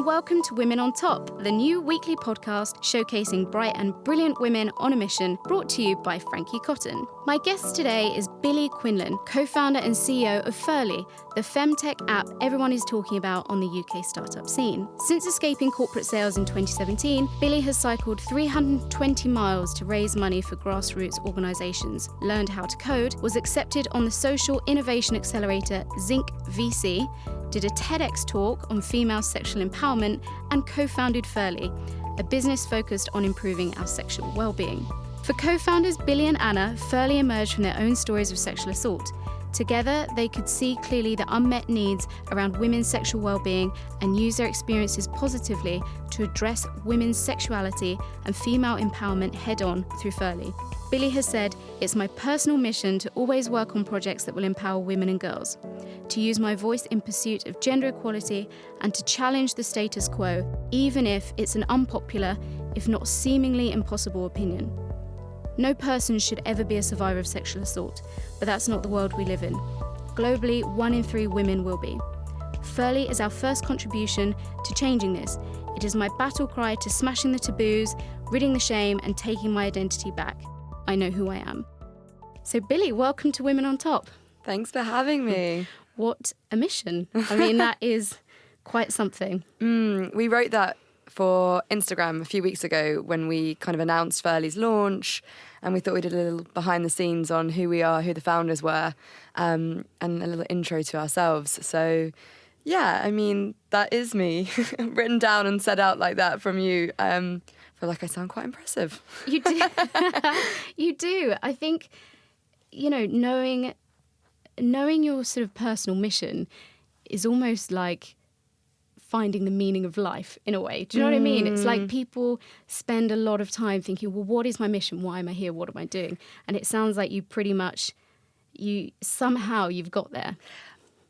and welcome to Women on Top, the new weekly podcast showcasing bright and brilliant women on a mission, brought to you by Frankie Cotton. My guest today is Billie Quinlan, co-founder and CEO of Ferly, the femtech app everyone is talking about on the UK startup scene. Since escaping corporate sales in 2017, Billie has cycled 320 miles to raise money for grassroots organisations, learned how to code, was accepted on the social innovation accelerator Zinc VC, did a TEDx talk on female sexual empowerment, and co-founded Ferly, a business focused on improving our sexual well-being. For co-founders Billie and Anna, Ferly emerged from their own stories of sexual assault. Together, they could see clearly the unmet needs around women's sexual well-being and use their experiences positively to address women's sexuality and female empowerment head-on through Ferly. Billie has said, "It's my personal mission to always work on projects that will empower women and girls, to use my voice in pursuit of gender equality and to challenge the status quo, even if it's an unpopular, if not seemingly impossible opinion. No person should ever be a survivor of sexual assault, but that's not the world we live in. Globally, 1 in 3 women will be. Ferly is our first contribution to changing this. It is my battle cry to smashing the taboos, ridding the shame, and taking my identity back. I know who I am." So Billie, welcome to Women on Top. Thanks for having me. What a mission. I mean, that is quite something. We wrote that for Instagram a few weeks ago when we kind of announced Ferly's launch, and we thought we did a little behind the scenes on who we are, who the founders were, and a little intro to ourselves. So yeah, I mean, that is me written down and set out like that from you. I feel like I sound quite impressive. You do. You do. I think, you know, knowing your sort of personal mission is almost like finding the meaning of life in a way. Do you know what I mean? It's like people spend a lot of time thinking, well, what is my mission? Why am I here? What am I doing? And it sounds like you've got there.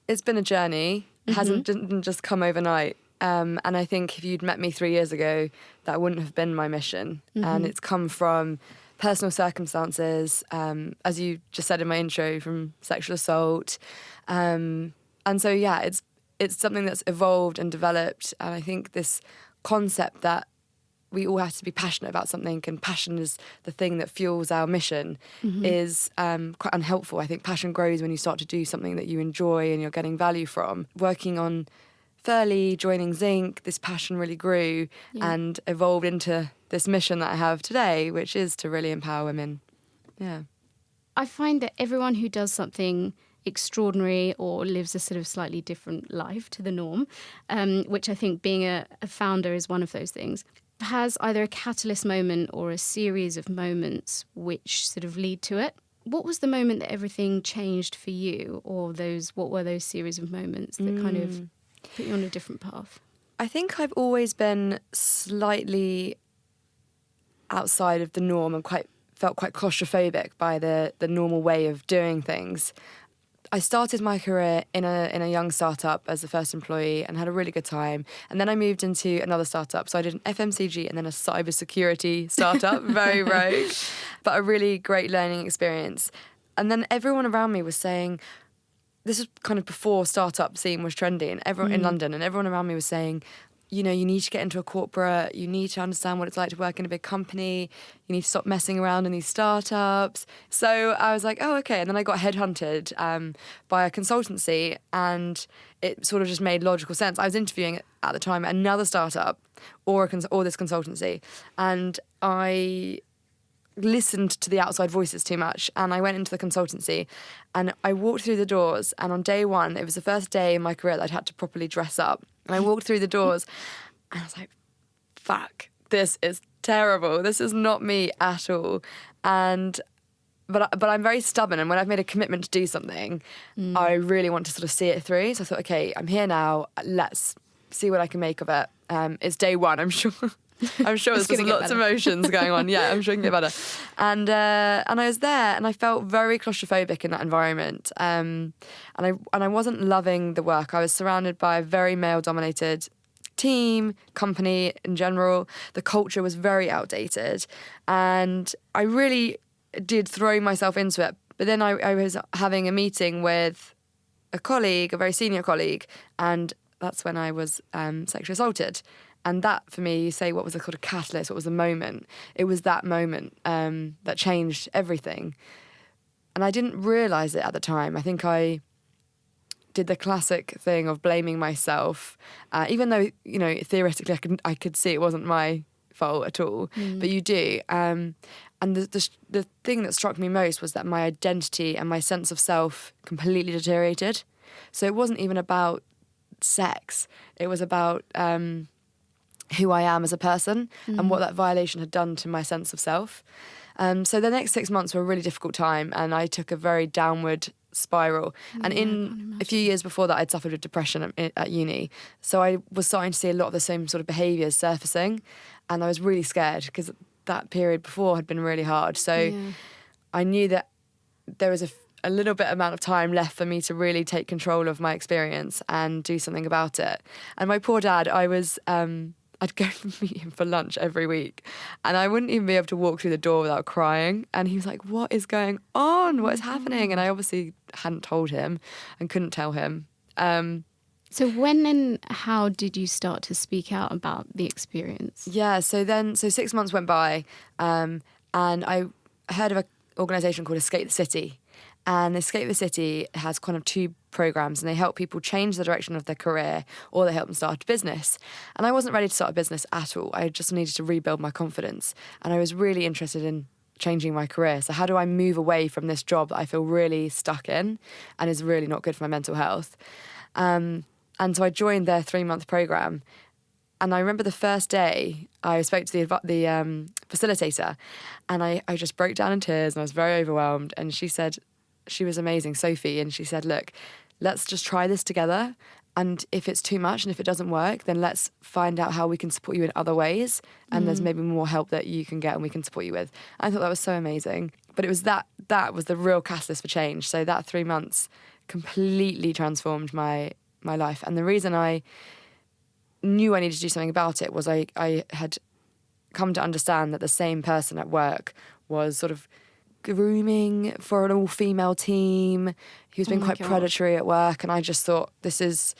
It's been a journey. It didn't just come overnight. And I think if you'd met me 3 years ago, that wouldn't have been my mission. And it's come from personal circumstances, as you just said in my intro, from sexual assault. And so, yeah, it's something that's evolved and developed. And I think this concept that we all have to be passionate about something, and passion is the thing that fuels our mission, is quite unhelpful. I think passion grows when you start to do something that you enjoy and you're getting value from. Working on Ferly, joining Zinc, this passion really grew and evolved into this mission that I have today, which is to really empower women. Yeah. I find that everyone who does something extraordinary or lives a sort of slightly different life to the norm, which I think being a founder is one of those things, has either a catalyst moment or a series of moments which sort of lead to it. What was the moment that everything changed for you, or what were those series of moments that kind of put you on a different path? I think I've always been slightly outside of the norm and felt quite claustrophobic by the normal way of doing things. I started my career in a young startup as the first employee and had a really good time. And then I moved into another startup. So I did an FMCG and then a cybersecurity startup, very rogue, but a really great learning experience. And then everyone around me was saying, this was kind of before startup scene was trendy, and everyone in London, and everyone around me was saying, you know, you need to get into a corporate, you need to understand what it's like to work in a big company, you need to stop messing around in these startups. So I was like, oh, okay. And then I got headhunted by a consultancy, and it sort of just made logical sense. I was interviewing at the time at another startup or this consultancy, and I listened to the outside voices too much, and I went into the consultancy and I walked through the doors, and on day one, it was the first day in my career that I'd had to properly dress up, and I walked through the doors and I was like, fuck, this is terrible, this is not me at all. But I'm very stubborn, and when I've made a commitment to do something, I really want to sort of see it through. So I thought, okay, I'm here now, let's see what I can make of it. It's day one, I'm sure there's lots of emotions going on. Yeah, I'm sure it can get better. And I was there, and I felt very claustrophobic in that environment. And I wasn't loving the work. I was surrounded by a very male-dominated team, company in general. The culture was very outdated, and I really did throw myself into it. But then I was having a meeting with a colleague, a very senior colleague, and that's when I was sexually assaulted. And that, for me, you say what was the sort of catalyst, what was the moment? It was that moment that changed everything. And I didn't realise it at the time. I think I did the classic thing of blaming myself, even though, you know, theoretically I could see it wasn't my fault at all, but you do. And the thing that struck me most was that my identity and my sense of self completely deteriorated. So it wasn't even about sex. It was about who I am as a person and what that violation had done to my sense of self. So the next 6 months were a really difficult time, and I took a very downward spiral. And in a few years before that, I'd suffered with depression at uni. So I was starting to see a lot of the same sort of behaviours surfacing, and I was really scared because that period before had been really hard. So I knew that there was a little bit amount of time left for me to really take control of my experience and do something about it. And my poor dad, I'd go meet him for lunch every week, and I wouldn't even be able to walk through the door without crying. And he was like, "What is going on? What is happening?" And I obviously hadn't told him and couldn't tell him. So when and how did you start to speak out about the experience? Yeah, so 6 months went by, and I heard of an organisation called Escape the City. And Escape the City has kind of two programs, and they help people change the direction of their career, or they help them start a business. And I wasn't ready to start a business at all. I just needed to rebuild my confidence, and I was really interested in changing my career. So how do I move away from this job that I feel really stuck in and is really not good for my mental health? And so I joined their 3-month program. And I remember the first day I spoke to the facilitator, and I just broke down in tears, and I was very overwhelmed. And she said, she was amazing, Sophie, and she said, "Look, let's just try this together. And if it's too much and if it doesn't work, then let's find out how we can support you in other ways. And there's maybe more help that you can get and we can support you with." I thought that was so amazing. But it was that was the real catalyst for change. So that 3 months completely transformed my life. And the reason I knew I needed to do something about it was I had come to understand that the same person at work was sort of grooming for an all-female team who's been quite predatory at work. And I just thought, it's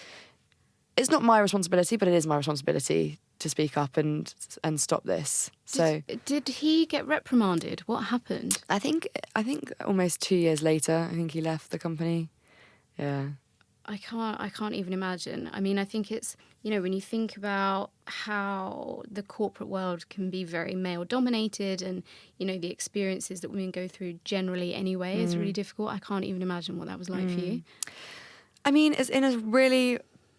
not my responsibility, but it is my responsibility to speak up and stop this. So did he get reprimanded? What happened? I think almost 2 years later, I think he left the company. Yeah. I can't even imagine. I mean, I think it's, you know, when you think about how the corporate world can be very male dominated, and, you know, the experiences that women go through generally anyway is really difficult. I can't even imagine what that was like for you. I mean, it's in a really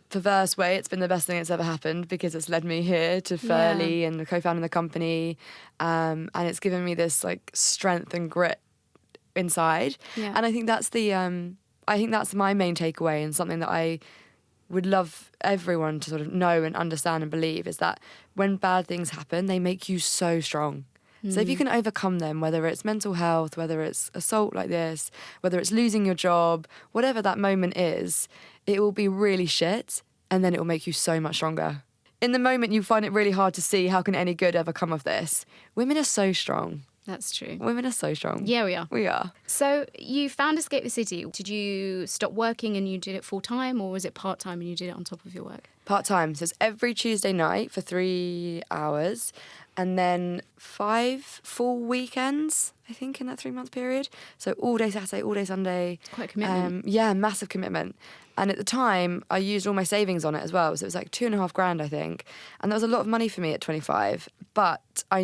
perverse way. It's been the best thing that's ever happened, because it's led me here to Ferly and co-founding the company. And it's given me this like strength and grit inside. Yeah. And I think that's my main takeaway, and something that I would love everyone to sort of know and understand and believe, is that when bad things happen, they make you so strong. So if you can overcome them, whether it's mental health, whether it's assault like this, whether it's losing your job, whatever that moment is, it will be really shit, and then it will make you so much stronger. In the moment, you find it really hard to see how can any good ever come of this. Women are so strong. That's true. Women are so strong. Yeah, we are. We are. So you found Escape the City. Did you stop working and you did it full time, or was it part time and you did it on top of your work? Part time. So it's every Tuesday night for 3 hours, and then 5 full weekends, I think, in that 3-month period. So all day Saturday, all day Sunday. Quite a commitment. Yeah, massive commitment. And at the time, I used all my savings on it as well. So it was like $2,500, I think. And that was a lot of money for me at 25. But I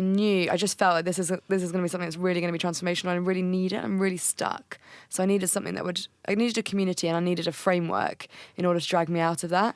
just felt like this is going to be something that's really going to be transformational. I really need it. I'm really stuck. So I needed something I needed a community, and I needed a framework in order to drag me out of that.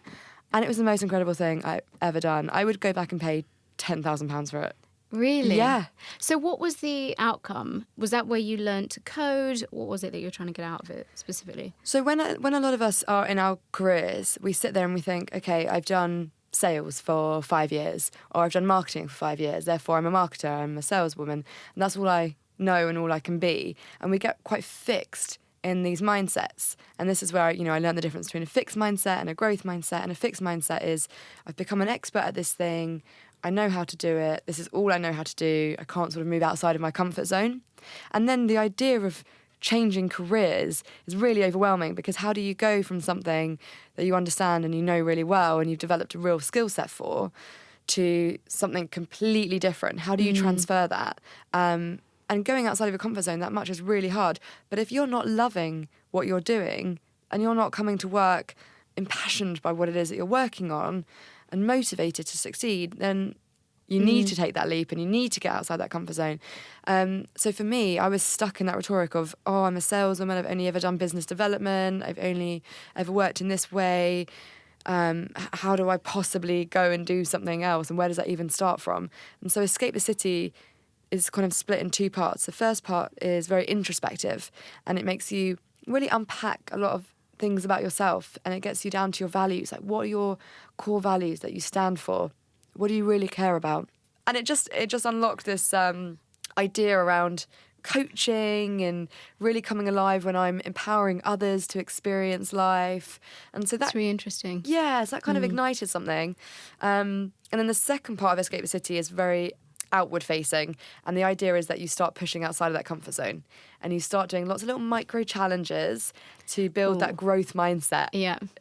And it was the most incredible thing I've ever done. I would go back and pay £10,000 for it. Really? Yeah. So what was the outcome? Was that where you learned to code? What was it that you were trying to get out of it specifically? So when a lot of us are in our careers, we sit there and we think, okay, I've done sales for 5 years, or I've done marketing for 5 years, therefore I'm a marketer, I'm a saleswoman, and that's all I know and all I can be. And we get quite fixed in these mindsets. And this is where, you know, I learned the difference between a fixed mindset and a growth mindset. And a fixed mindset is, I've become an expert at this thing, I know how to do it, this is all I know how to do, I can't sort of move outside of my comfort zone. And then the idea of changing careers is really overwhelming, because how do you go from something that you understand and you know really well and you've developed a real skill set for, to something completely different? How do you transfer that? And going outside of your comfort zone that much is really hard. But if you're not loving what you're doing and you're not coming to work impassioned by what it is that you're working on and motivated to succeed, then you need to take that leap and you need to get outside that comfort zone. So for me, I was stuck in that rhetoric of, oh, I'm a saleswoman, I've only ever done business development, I've only ever worked in this way. How do I possibly go and do something else? And where does that even start from? And so Escape the City is kind of split in two parts. The first part is very introspective, and it makes you really unpack a lot of things about yourself, and it gets you down to your values. Like, what are your core values that you stand for? What do you really care about? And it just unlocked this idea around coaching and really coming alive when I'm empowering others to experience life. And so that's really interesting. Yeah, so that kind of ignited something. And then the second part of Escape the City is very outward facing, and the idea is that you start pushing outside of that comfort zone and you start doing lots of little micro challenges to build that growth mindset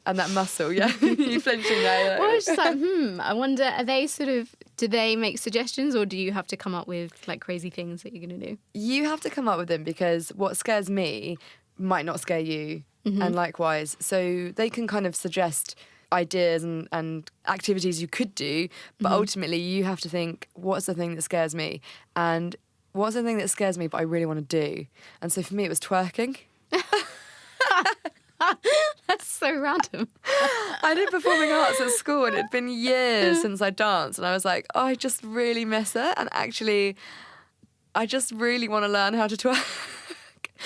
and that muscle. You flinching there. Well, I was just like, I wonder, are they do they make suggestions, or do you have to come up with like crazy things that you're going to do? You have to come up with them, because what scares me might not scare you, and likewise. So they can kind of suggest ideas and activities you could do, but ultimately you have to think, what's the thing that scares me, and what's the thing that scares me but I really want to do? And so for me it was twerking. That's so random. I did performing arts at school, and it'd been years since I danced, and I was like, oh, I just really miss it, and actually I just really want to learn how to twerk.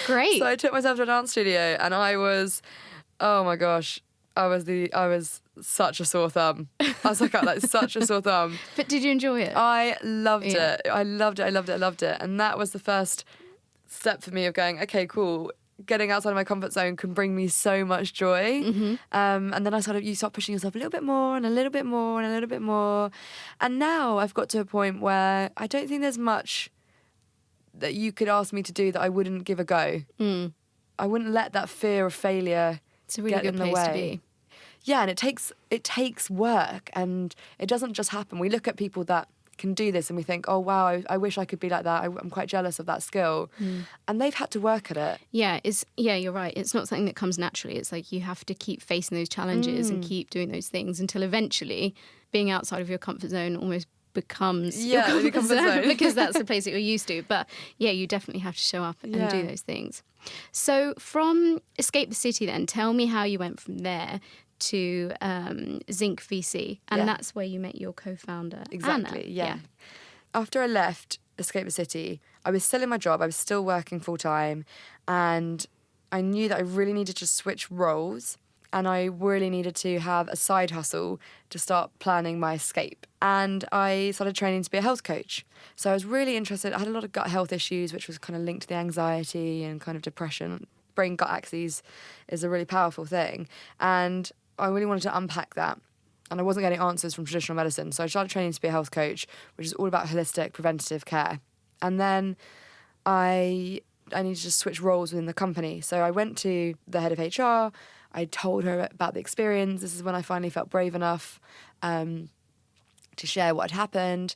Great. So I took myself to a dance studio, and I was, oh my gosh, I was such a sore thumb. I was like such a sore thumb. But did you enjoy it? I loved it. I loved it. And that was the first step for me of going, okay, cool. Getting outside of my comfort zone can bring me so much joy. And then you start pushing yourself a little bit more and a little bit more and a little bit more. And now I've got to a point where I don't think there's much that you could ask me to do that I wouldn't give a go. I wouldn't let that fear of failure it's a really get good in the place to way. be. Yeah, and it takes work, and it doesn't just happen. We look at people that can do this and we think, oh wow, I wish I could be like that. I'm quite jealous of that skill. And they've had to work at it. Yeah, you're right. It's not something that comes naturally. It's like you have to keep facing those challenges and keep doing those things until eventually being outside of your comfort zone almost becomes your comfort zone because that's the place that you're used to. But yeah, you definitely have to show up and do those things. So from Escape the City then, tell me how you went from there to Zinc VC, and that's where you met your co-founder, Exactly, Anna. yeah. After I left Escape the City, I was still in my job, I was still working full-time, and I knew that I really needed to switch roles, and I really needed to have a side hustle to start planning my escape. And I started training to be a health coach. So I was really interested. I had a lot of gut health issues, which was kind of linked to the anxiety and kind of depression. Brain-gut axis is a really powerful thing. And I really wanted to unpack that. And I wasn't getting answers from traditional medicine. So I started training to be a health coach, which is all about holistic preventative care. And then I needed to switch roles within the company. So I went to the head of HR. I told her about the experience. This is when I finally felt brave enough to share what had happened,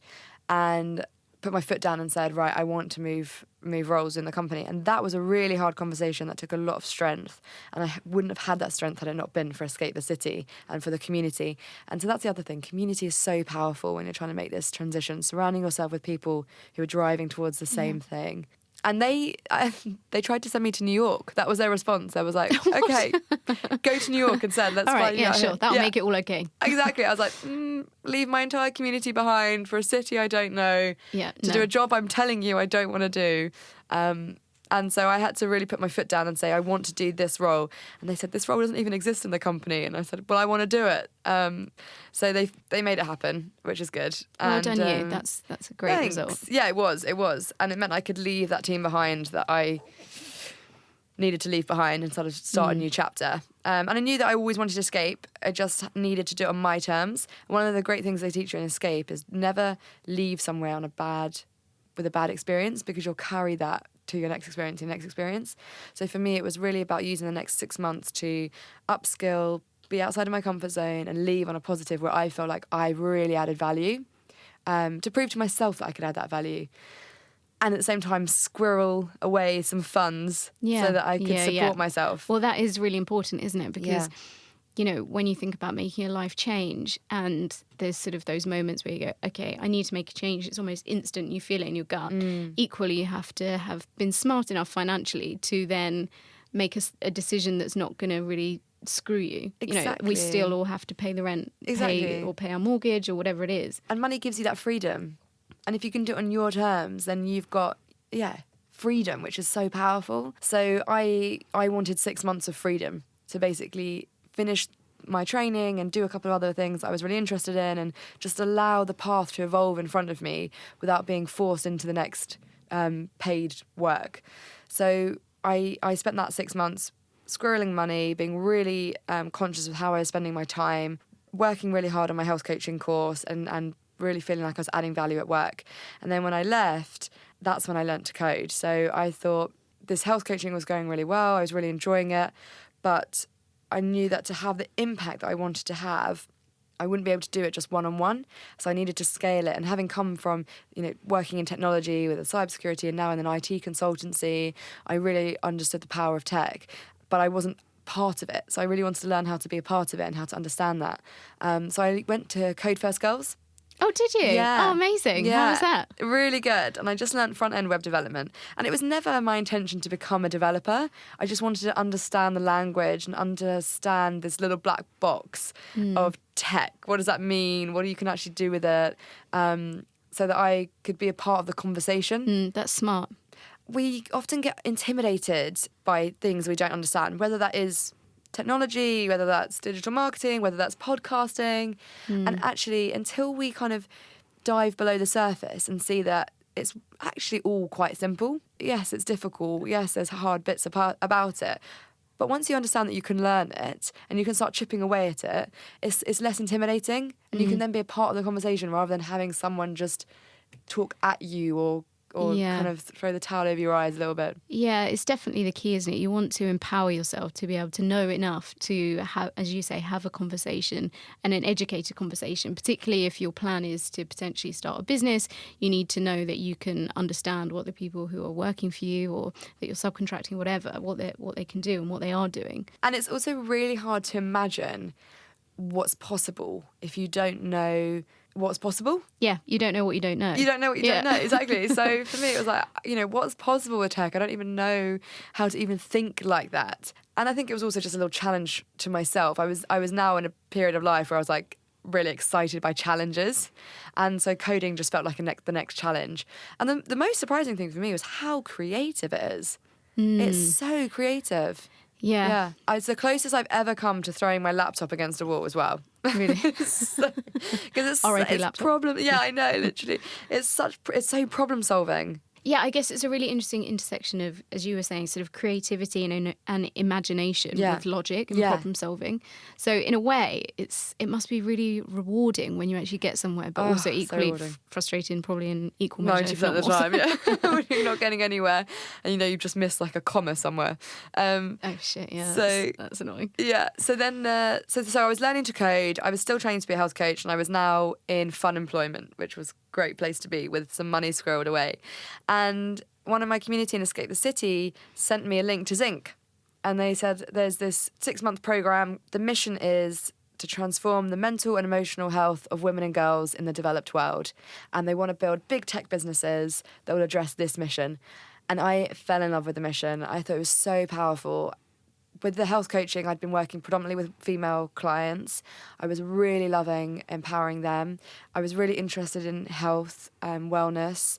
and put my foot down and said, right, I want to move roles in the company. And that was a really hard conversation that took a lot of strength. And I wouldn't have had that strength had it not been for Escape the City and for the community. And so that's the other thing. Community is so powerful when you're trying to make this transition, surrounding yourself with people who are driving towards the same thing. And they tried to send me to New York. That was their response. They was like, okay, go to New York instead. Let's all right, yeah, sure. That'll make it all okay. Exactly. I was like, leave my entire community behind for a city I don't know, to do a job I'm telling you I don't want to do. And so I had to really put my foot down and say, I want to do this role. And they said, this role doesn't even exist in the company. And I said, well, I want to do it. So they made it happen, which is good. Well done you. That's a great result. Yeah, it was. And it meant I could leave that team behind that I needed to leave behind and sort of start a new chapter. And I knew that I always wanted to escape. I just needed to do it on my terms. One of the great things they teach you in Escape is never leave somewhere with a bad experience, because you'll carry that to your next experience. So for me, it was really about using the next 6 months to upskill, be outside of my comfort zone and leave on a positive where I felt like I really added value, to prove to myself that I could add that value. And at the same time, squirrel away some funds so that I could support myself. Well, that is really important, isn't it? Because, you know, when you think about making a life change and there's sort of those moments where you go, okay, I need to make a change. It's almost instant. You feel it in your gut. Equally, you have to have been smart enough financially to then make a decision that's not going to really screw you. Exactly. You know, we still all have to pay the rent, pay our mortgage or whatever it is. And money gives you that freedom. And if you can do it on your terms, then you've got, freedom, which is so powerful. So I wanted 6 months of freedom to basically finish my training and do a couple of other things I was really interested in and just allow the path to evolve in front of me without being forced into the next paid work. So I spent that 6 months squirreling money, being really conscious of how I was spending my time, working really hard on my health coaching course and really feeling like I was adding value at work. And then when I left, that's when I learnt to code. So I thought this health coaching was going really well. I was really enjoying it. But I knew that to have the impact that I wanted to have, I wouldn't be able to do it just one-on-one. So I needed to scale it. And having come from, you know, working in technology with a cybersecurity and now in an IT consultancy, I really understood the power of tech. But I wasn't part of it. So I really wanted to learn how to be a part of it and how to understand that. So I went to Code First Girls. Oh, did you? Yeah. Oh, amazing. Yeah. How was that? Really good. And I just learnt front-end web development. And it was never my intention to become a developer. I just wanted to understand the language and understand this little black box of tech. What does that mean? What you can actually do with it? So that I could be a part of the conversation. That's smart. We often get intimidated by things we don't understand, whether that is technology, whether that's digital marketing, whether that's podcasting. And actually, until we kind of dive below the surface and see that it's actually all quite simple. Yes, it's difficult. Yes, there's hard bits about it. But once you understand that you can learn it and you can start chipping away at it, it's less intimidating. And you can then be a part of the conversation rather than having someone just talk at you or kind of throw the towel over your eyes a little bit. Yeah, it's definitely the key, isn't it? You want to empower yourself to be able to know enough to have, as you say, have a conversation and an educated conversation, particularly if your plan is to potentially start a business. You need to know that you can understand what the people who are working for you or that you're subcontracting, whatever, what they can do and what they are doing. And it's also really hard to imagine what's possible if you don't know what's possible. Yeah, you don't know what you don't know. You don't know what you don't know, exactly. So for me, it was like, you know, what's possible with tech? I don't even know how to even think like that. And I think it was also just a little challenge to myself. I was now in a period of life where I was like really excited by challenges. And so coding just felt like the next challenge. And the most surprising thing for me was how creative it is. It's so creative. Yeah. It's the closest I've ever come to throwing my laptop against a wall as well. Really? Because it's laptop. problem. Yeah, I know, literally. It's so problem solving. Yeah, I guess it's a really interesting intersection of, as you were saying, sort of creativity and imagination with logic and problem solving. So in a way, it must be really rewarding when you actually get somewhere, but also equally frustrating, probably in equal measure. 90% of the time, yeah. When you're not getting anywhere and you know you've just missed like a comma somewhere. Oh shit, yeah, so, that's annoying. Yeah, so then, so I was learning to code, I was still training to be a health coach, and I was now in fun employment, which was great place to be with some money squirreled away. And one of my community in Escape the City sent me a link to Zinc. And they said there's this 6-month program. The mission is to transform the mental and emotional health of women and girls in the developed world. And they want to build big tech businesses that will address this mission. And I fell in love with the mission. I thought it was so powerful. With the health coaching, I'd been working predominantly with female clients. I was really loving empowering them. I was really interested in health and wellness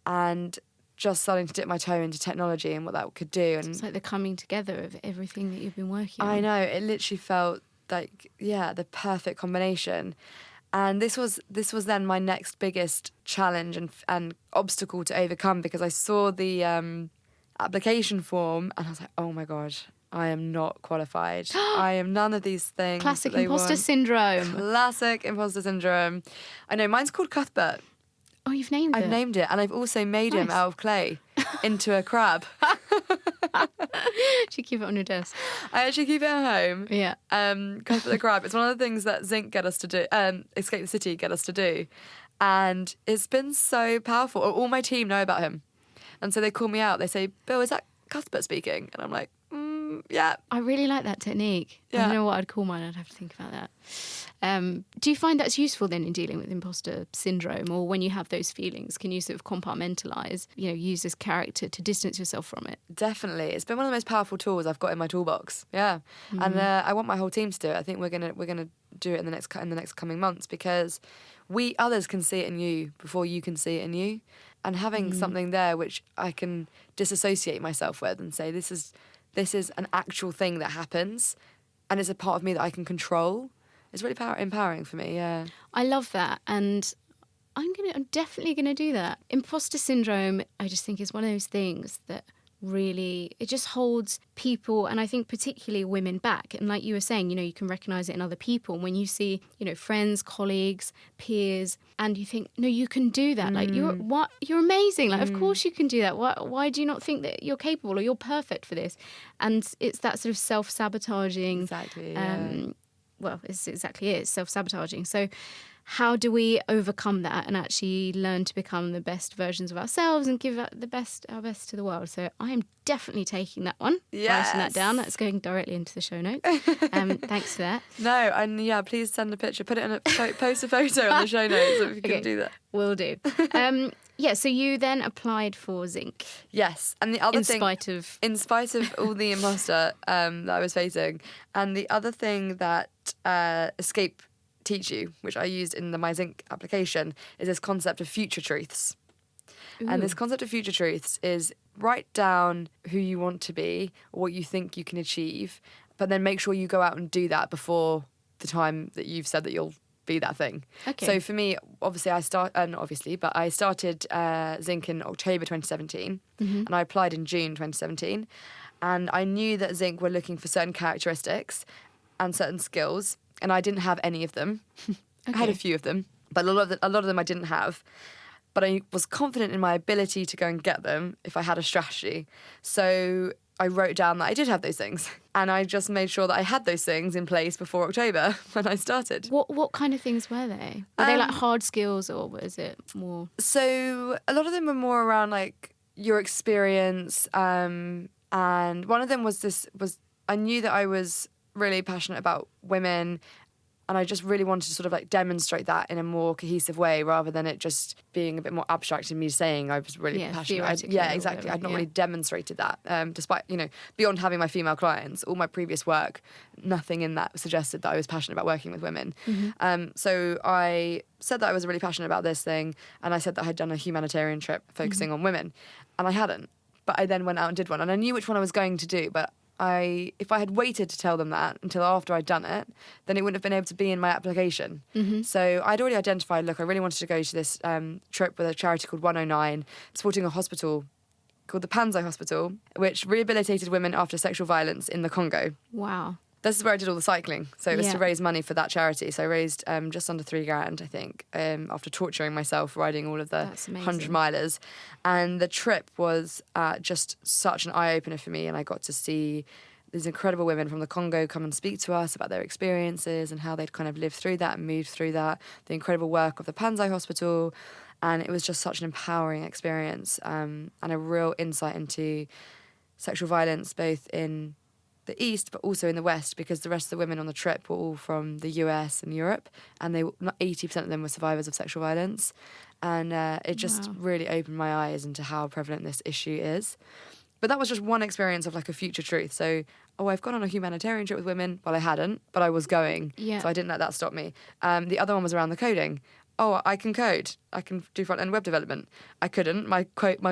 and just starting to dip my toe into technology and what that could do. And it's like the coming together of everything that you've been working on. I know. It literally felt like, the perfect combination. And this was then my next biggest challenge and obstacle to overcome, because I saw the application form and I was like, oh my God, I am not qualified. I am none of these things. Classic imposter syndrome. Classic imposter syndrome. I know, mine's called Cuthbert. Oh, you've named it? I've named it, and I've also made him out of clay. into a crab. Should keep it on your desk. I actually keep it at home. Yeah. Because the crab, it's one of the things that Zinc get us to do, Escape the City get us to do. And it's been so powerful. All my team know about him. And so they call me out. They say, Bill, is that Cuthbert speaking? And I'm like, yeah. I really like that technique. I don't know what I'd call mine. I'd have to think about that. Do you find that's useful then in dealing with imposter syndrome, or when you have those feelings, can you sort of compartmentalise, use this character to distance yourself from it? Definitely. It's been one of the most powerful tools I've got in my toolbox. Yeah. And I want my whole team to do it. I think we're gonna do it in the next coming months, because others can see it in you before you can see it in you. And having something there which I can disassociate myself with and say, this is an actual thing that happens and it's a part of me that I can control. It's really empowering for me, yeah. I love that, and I'm definitely gonna do that. Imposter syndrome, I just think, is one of those things that really, it just holds people, and I think particularly women, back. And like you were saying, you can recognise it in other people. When you see, friends, colleagues, peers, and you think, no, you can do that. Like, you're amazing. Like, of course you can do that. Why do you not think that you're capable or you're perfect for this? And it's that sort of self-sabotaging. Exactly, It's exactly it. It's self-sabotaging. So how do we overcome that and actually learn to become the best versions of ourselves and give our best to the world? So I am definitely taking that one, writing that down. That's going directly into the show notes. Thanks for that. No, and please send a picture. Put it in post a photo on the show notes if you can do that. Will do. So you then applied for Zinc. Yes, and the other in spite of all the imposter that I was facing, and the other thing that Escape teach you, which I used in my Zinc application, is this concept of future truths. Ooh. And this concept of future truths is write down who you want to be or what you think you can achieve, but then make sure you go out and do that before the time that you've said that you'll be that thing. Okay. So for me, obviously, I started Zinc in October 2017, and I applied in June 2017, and I knew that Zinc were looking for certain characteristics and certain skills, and I didn't have any of them. Okay. I had a few of them, but a lot of them I didn't have. But I was confident in my ability to go and get them if I had a strategy. So I wrote down that I did have those things, and I just made sure that I had those things in place before October when I started. What kind of things were they? Were they like hard skills, or was it more? So a lot of them were more around like your experience, and one of them was I knew that I was really passionate about women, and I just really wanted to sort of like demonstrate that in a more cohesive way rather than it just being a bit more abstract in me saying I was really passionate. Exactly. I'd not really demonstrated that, despite, beyond having my female clients, all my previous work, nothing in that suggested that I was passionate about working with women. Mm-hmm. So I said that I was really passionate about this thing, and I said that I had done a humanitarian trip focusing on women, and I hadn't. But I then went out and did one, and I knew which one I was going to do, but if I had waited to tell them that until after I'd done it, then it wouldn't have been able to be in my application. Mm-hmm. So I'd already identified, I really wanted to go to this trip with a charity called 109, supporting a hospital called the Panzi Hospital, which rehabilitated women after sexual violence in the Congo. Wow. This is where I did all the cycling. So it was to raise money for that charity. So I raised just under $3,000, I think, after torturing myself, riding all of the 100-milers. And the trip was just such an eye-opener for me. And I got to see these incredible women from the Congo come and speak to us about their experiences and how they'd kind of lived through that and moved through that. The incredible work of the Panzi Hospital. And it was just such an empowering experience and a real insight into sexual violence, both in the East, but also in the West, because the rest of the women on the trip were all from the US and Europe, and 80% of them were survivors of sexual violence. And it just really opened my eyes into how prevalent this issue is. But that was just one experience of like a future truth. So, I've gone on a humanitarian trip with women. Well, I hadn't, but I was going. Yeah. So I didn't let that stop me. The other one was around the coding. I can code. I can do front-end web development. I couldn't. My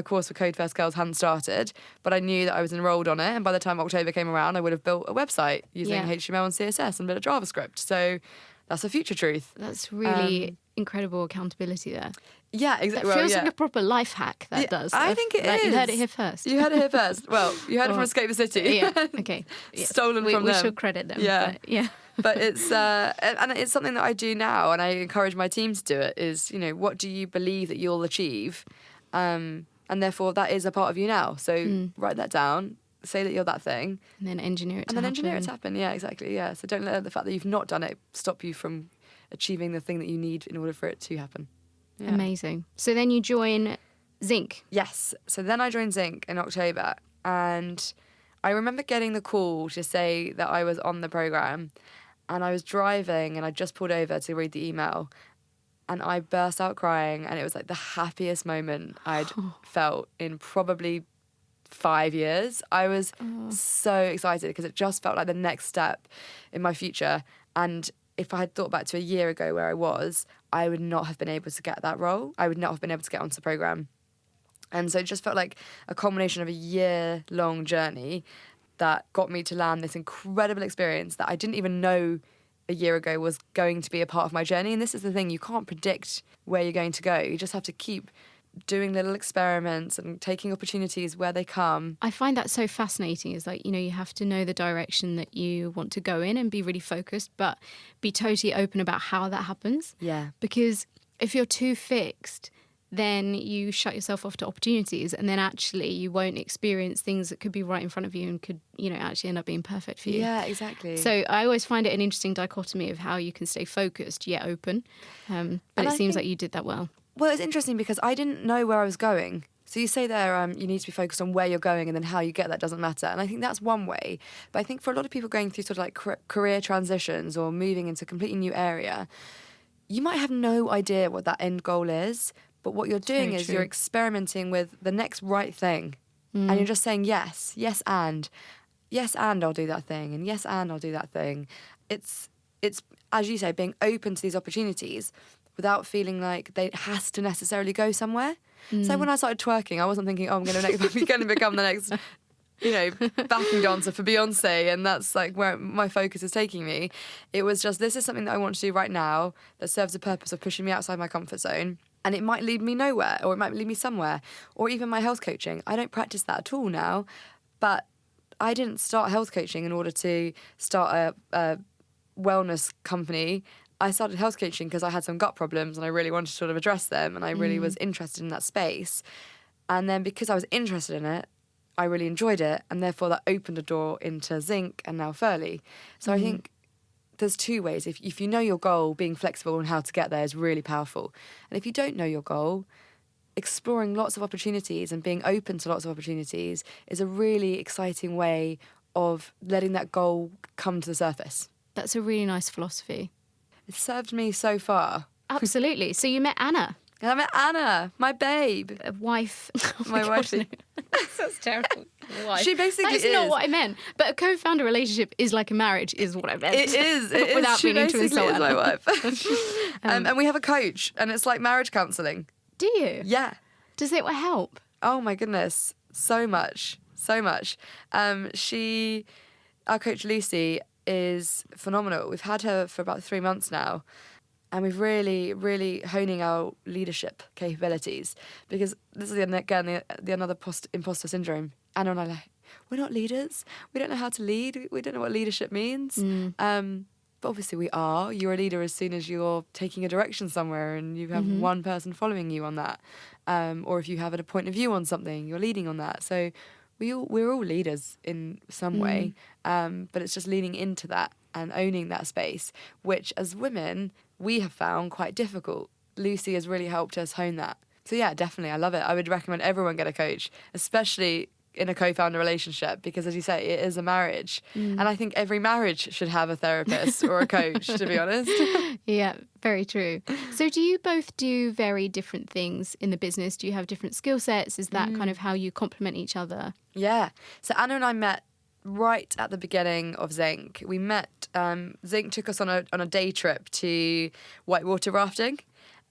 course for Code First Girls hadn't started, but I knew that I was enrolled on it, and by the time October came around, I would have built a website using HTML and CSS and a bit of JavaScript. So that's a future truth. That's really incredible accountability there. Yeah, exactly. It feels like a proper life hack, that does. I think it is. You heard it here first. You heard it here first. Well, you heard it from Escape the City. Yeah, okay. Yes. Stolen from them. We should credit them. Yeah. Yeah. But it's and it's something that I do now, and I encourage my team to do it, is, what do you believe that you'll achieve? And and therefore that is a part of you now. So write that down, say that you're that thing. And then engineer it to And then happen. engineer it to happen, yeah, exactly, yeah. So don't let the fact that you've not done it stop you from achieving the thing that you need in order for it to happen. Yeah. Amazing. So then you join Zinc. Yes. So then I joined Zinc in October, and I remember getting the call to say that I was on the programme, and I was driving and I just pulled over to read the email, and I burst out crying, and it was like the happiest moment I'd felt in probably 5 years. I was so excited because it just felt like the next step in my future. And if I had thought back to a year ago where I was, I would not have been able to get that role. I would not have been able to get onto the programme. And so it just felt like a culmination of a year-long journey that got me to land this incredible experience that I didn't even know a year ago was going to be a part of my journey. And this is the thing, you can't predict where you're going to go. You just have to keep doing little experiments and taking opportunities where they come. I find that so fascinating. Is like, you have to know the direction that you want to go in and be really focused, but be totally open about how that happens. Yeah. Because if you're too fixed, then you shut yourself off to opportunities, and then actually you won't experience things that could be right in front of you and could, actually end up being perfect for you. Yeah, exactly. So I always find it an interesting dichotomy of how you can stay focused yet open. But it seems like you did that well. Well, it's interesting because I didn't know where I was going. So you say there, you need to be focused on where you're going, and then how you get that doesn't matter. And I think that's one way. But I think for a lot of people going through sort of like career transitions or moving into a completely new area, you might have no idea what that end goal is. But what you're doing is you're experimenting with the next right thing. And you're just saying yes, and I'll do that thing, and yes, and I'll do that thing. It's as you say, being open to these opportunities without feeling like it has to necessarily go somewhere. So when I started twerking, I wasn't thinking, I'm going to become the next, backing dancer for Beyonce, and that's like where my focus is taking me. It was just, this is something that I want to do right now that serves the purpose of pushing me outside my comfort zone. And it might lead me nowhere, or it might lead me somewhere. Or even my health coaching. I don't practice that at all now, but I didn't start health coaching in order to start a wellness company. I started health coaching because I had some gut problems and I really wanted to sort of address them, and I really was interested in that space. And then because I was interested in it, I really enjoyed it, and therefore that opened a door into Zinc and now Ferly. So I think there's two ways. If you know your goal, being flexible on how to get there is really powerful. And if you don't know your goal, exploring lots of opportunities and being open to lots of opportunities is a really exciting way of letting that goal come to the surface. That's a really nice philosophy. It's served me so far. Absolutely. So you met Anna. And I met Anna, my babe. A wife. Oh my wife. That's terrible. Wife. She basically That's not what I meant. But a co-founder relationship is like a marriage, is what I meant. It is. It is. Without She meaning to basically insult is my Anna. wife. And we have a coach, and it's like marriage counselling. Do you? Yeah. Does it help? Oh my goodness, so much. Our coach Lucy is phenomenal. We've had her for about 3 months now, and we've really, really honing our leadership capabilities, because this is again the another imposter syndrome. Anna and I like, we're not leaders. We don't know how to lead. We don't know what leadership means. But obviously we are. You're a leader as soon as you're taking a direction somewhere and you have one person following you on that. Or if you have a point of view on something, you're leading on that. So we're all leaders in some way. But it's just leaning into that and owning that space, which as women, we have found quite difficult. Lucy has really helped us hone that. So yeah, definitely, I love it. I would recommend everyone get a coach, especially in a co-founder relationship, because as you say, it is a marriage. And I think every marriage should have a therapist or a coach, to be honest. Yeah, very true. So do you both do very different things in the business? Do you have different skill sets? Is that kind of how you complement each other? Yeah. So Anna and I met right at the beginning of Zinc. We met, Zinc took us on a day trip to whitewater rafting.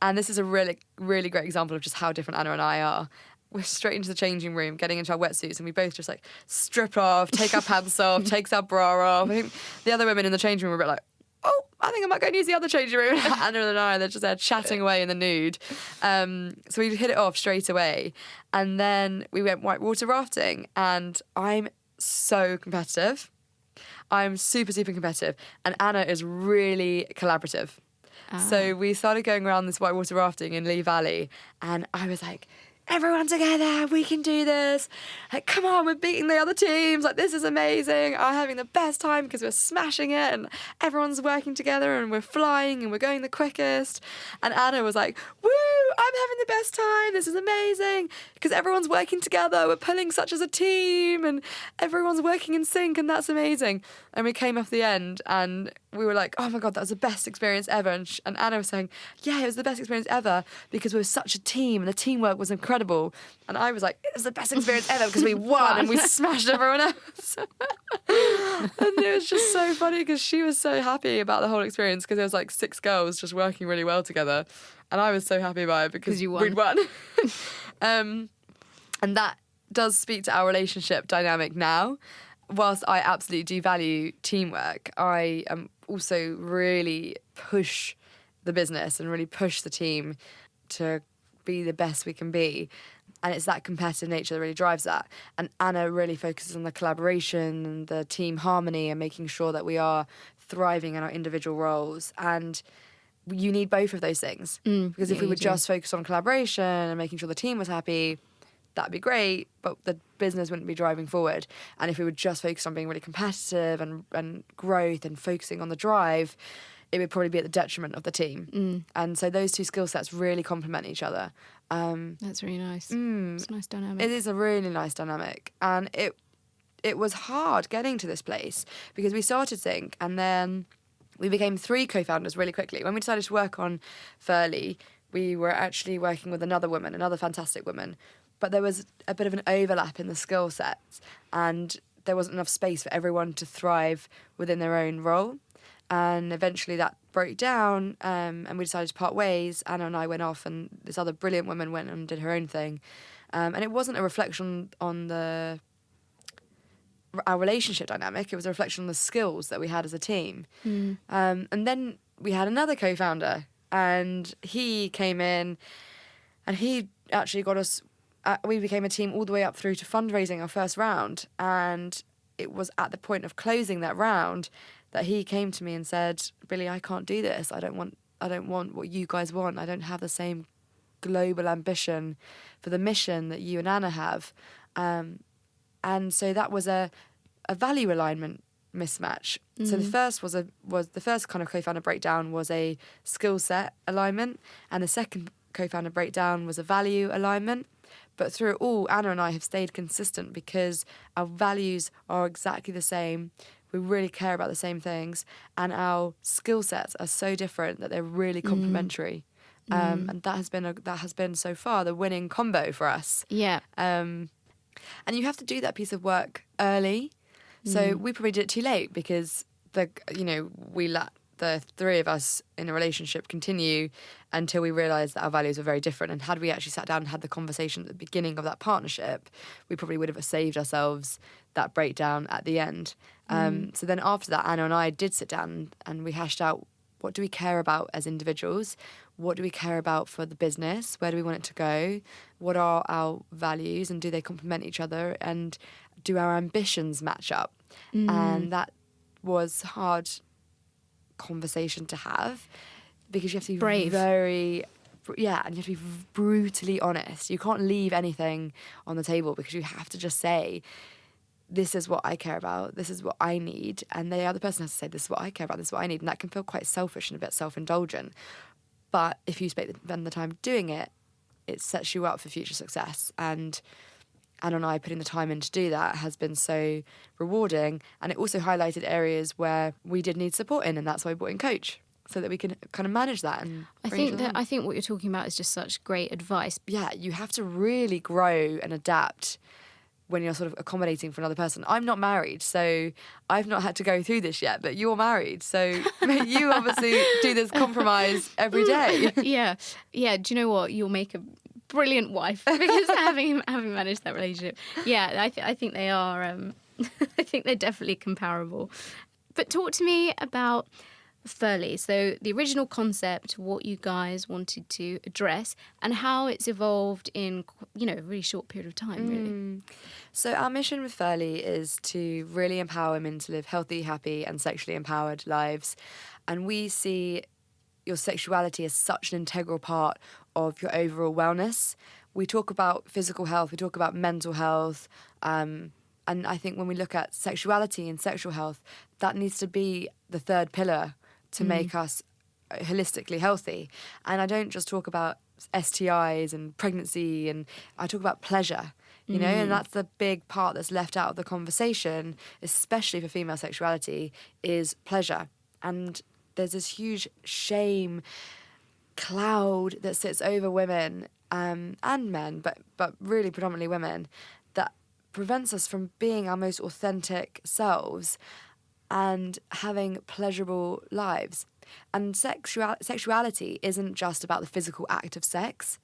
And this is a really, really great example of just how different Anna and I are. We're straight into the changing room, getting into our wetsuits, and we both just like strip off, take our pants off, takes our bra off. I think the other women in the changing room were a bit like, oh, I think I might go and use the other changing room. Anna and I, they're just there chatting away in the nude. So we hit it off straight away. And then we went whitewater rafting, and I'm so competitive. I'm super, super competitive. And Anna is really collaborative. So we started going around this whitewater rafting in Lee Valley, and I was like, everyone together, we can do this. Like, come on, we're beating the other teams. Like, this is amazing. I'm having the best time because we're smashing it and everyone's working together and we're flying and we're going the quickest. And Anna was like, woo, I'm having the best time. This is amazing because everyone's working together. We're pulling such as a team and everyone's working in sync and that's amazing. And we came off the end and we were like, oh my God, that was the best experience ever. And Anna was saying, yeah, it was the best experience ever because we were such a team and the teamwork was incredible. And I was like, it was the best experience ever because we won and we smashed everyone else. And it was just so funny because she was so happy about the whole experience because there was like 6 girls just working really well together. And I was so happy about it because we'd won. And that does speak to our relationship dynamic now. Whilst I absolutely do value teamwork, I also really push the business and really push the team to be the best we can be. And it's that competitive nature that really drives that. And Anna really focuses on the collaboration and the team harmony and making sure that we are thriving in our individual roles. And you need both of those things. Because if we would just focus on collaboration and making sure the team was happy, that'd be great, but the business wouldn't be driving forward. And if we would just focus on being really competitive and growth and focusing on the drive, it would probably be at the detriment of the team. And so those two skill sets really complement each other. That's really nice. It's a nice dynamic. It is a really nice dynamic. And it was hard getting to this place because we started Sync and then we became 3 co-founders really quickly. When we decided to work on Ferly, we were actually working with another woman, another fantastic woman. But there was a bit of an overlap in the skill sets and there wasn't enough space for everyone to thrive within their own role. And eventually that broke down and we decided to part ways. Anna and I went off and this other brilliant woman went and did her own thing. And it wasn't a reflection on our relationship dynamic. It was a reflection on the skills that we had as a team. And then we had another co-founder and he came in and he actually got us... we became a team all the way up through to fundraising our first round. And it was at the point of closing that round that he came to me and said, Billie, I can't do this. I don't want what you guys want. I don't have the same global ambition for the mission that you and Anna have. And so that was a value alignment mismatch. So the first was the first kind of co-founder breakdown was a skill set alignment, and the second co-founder breakdown was a value alignment. But through it all, Anna and I have stayed consistent because our values are exactly the same. We really care about the same things, and our skill sets are so different that they're really complementary. And that has been so far the winning combo for us. Yeah. And you have to do that piece of work early. So we probably did it too late because we let the 3 of us in a relationship continue until we realised that our values were very different. And had we actually sat down and had the conversation at the beginning of that partnership, we probably would have saved ourselves that breakdown at the end. So then after that, Anna and I did sit down and we hashed out, what do we care about as individuals? What do we care about for the business? Where do we want it to go? What are our values and do they complement each other? And do our ambitions match up? And that was hard conversation to have because you have to be brave. And you have to be brutally honest. You can't leave anything on the table because you have to just say, this is what I care about, this is what I need, and the other person has to say, this is what I care about, this is what I need, and that can feel quite selfish and a bit self-indulgent. But if you spend the time doing it, it sets you up for future success. And Anna and I putting the time in to do that has been so rewarding, and it also highlighted areas where we did need support in, and that's why we brought in Coach, so that we can kind of manage that. And I think what you're talking about is just such great advice. Yeah, you have to really grow and adapt when you're sort of accommodating for another person. I'm not married, so I've not had to go through this yet, but you're married, so you obviously do this compromise every day. Yeah. Do you know what? You'll make a brilliant wife because having managed that relationship. Yeah, I think they are. I think they're definitely comparable. But talk to me about Ferly. So the original concept, what you guys wanted to address, and how it's evolved in a really short period of time, really. So our mission with Ferly is to really empower women to live healthy, happy, and sexually empowered lives. And we see your sexuality as such an integral part of your overall wellness. we talk about physical health, we talk about mental health, and I think when we look at sexuality and sexual health, that needs to be the third pillar to make us holistically healthy. And I don't just talk about STIs and pregnancy, and I talk about pleasure, you know, and that's the big part that's left out of the conversation, especially for female sexuality, is pleasure. And there's this huge shame cloud that sits over women and men, but really predominantly women, that prevents us from being our most authentic selves and having pleasurable lives. And sexuality isn't just about the physical act of sex.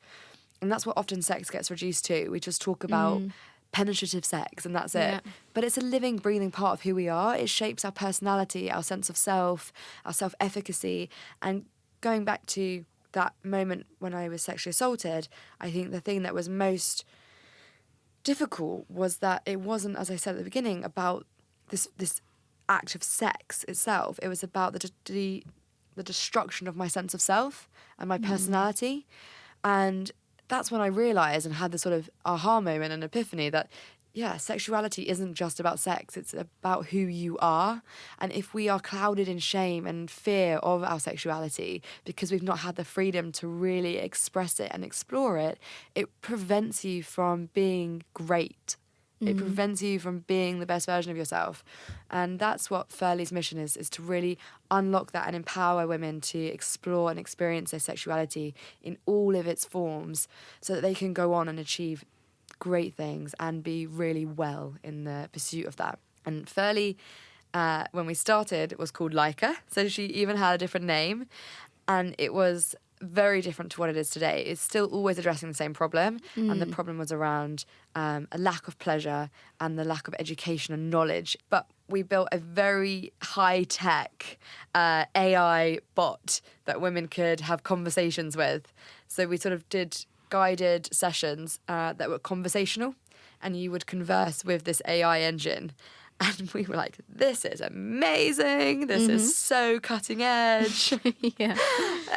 And that's what often sex gets reduced to. We just talk about penetrative sex and that's it. Yeah. But it's a living, breathing part of who we are. It shapes our personality, our sense of self, our self-efficacy. And going back to that moment when I was sexually assaulted, I think the thing that was most difficult was that it wasn't, as I said at the beginning, about this act of sex itself. It was about the destruction of my sense of self and my personality. And that's when I realised and had this sort of aha moment and epiphany that, yeah, sexuality isn't just about sex. It's about who you are. And if we are clouded in shame and fear of our sexuality because we've not had the freedom to really express it and explore it, it prevents you from being great. It prevents you from being the best version of yourself. And that's what Ferly's mission is to really unlock that and empower women to explore and experience their sexuality in all of its forms so that they can go on and achieve great things and be really well in the pursuit of that. And Ferly, when we started, was called Leica. So she even had a different name. And it was very different to what it is today. It's still always addressing the same problem, and the problem was around a lack of pleasure and the lack of education and knowledge. But we built a very high-tech AI bot that women could have conversations with. So we sort of did guided sessions that were conversational, and you would converse with this AI engine. And we were like, this is amazing. This is so cutting edge. Yeah.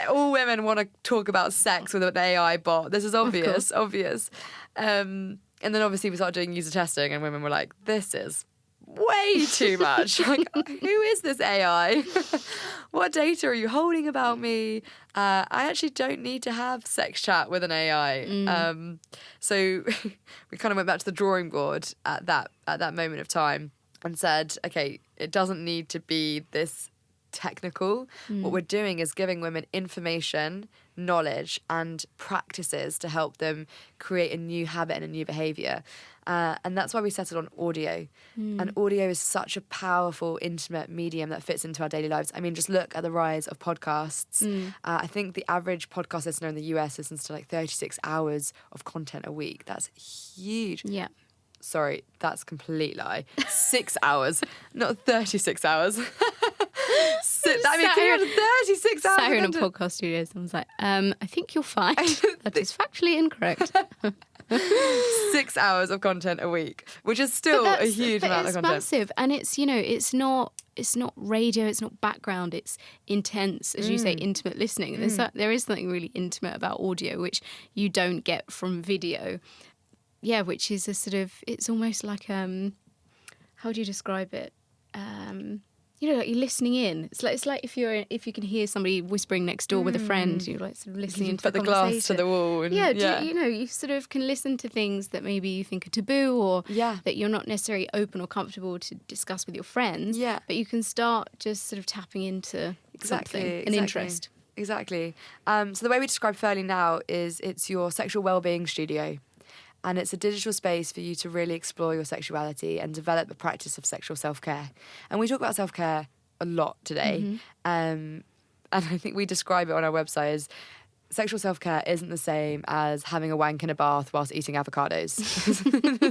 All women want to talk about sex with an AI bot. This is obvious. And then obviously we started doing user testing and women were like, this is way too much. Like, who is this AI? What data are you holding about me? I actually don't need to have sex chat with an AI. So we kind of went back to the drawing board at that moment of time and said, okay, it doesn't need to be this technical. What we're doing is giving women information, knowledge, and practices to help them create a new habit and a new behaviour. And that's why we settled on audio. And audio is such a powerful, intimate medium that fits into our daily lives. I mean, just look at the rise of podcasts. I think the average podcast listener in the US listens to like 36 hours of content a week. That's huge. Yeah. Sorry, that's a complete lie. 6 hours, not 36 hours. I mean, can you imagine 36 hours? Sat here in a podcast studio, someone's like, I think you'll find that is factually incorrect. 6 hours of content a week, which is still a huge amount of content. It's massive, and it's, you know, it's not radio, it's not background, it's intense, as you say, intimate listening. There is something really intimate about audio, which you don't get from video. Yeah, which is a sort of, it's almost like, how do you describe it? You know, like you're listening in. It's like if you can hear somebody whispering next door with a friend, you're like sort of listening into the conversation. conversation. Put the glass to the wall. And, you know, you sort of can listen to things that maybe you think are taboo or that you're not necessarily open or comfortable to discuss with your friends. Yeah. But you can start just sort of tapping into something, an interest. Exactly. So the way we describe Ferly now is it's your sexual wellbeing studio. And it's a digital space for you to really explore your sexuality and develop the practice of sexual self-care. And we talk about self-care a lot today. And I think we describe it on our website as sexual self-care isn't the same as having a wank in a bath whilst eating avocados.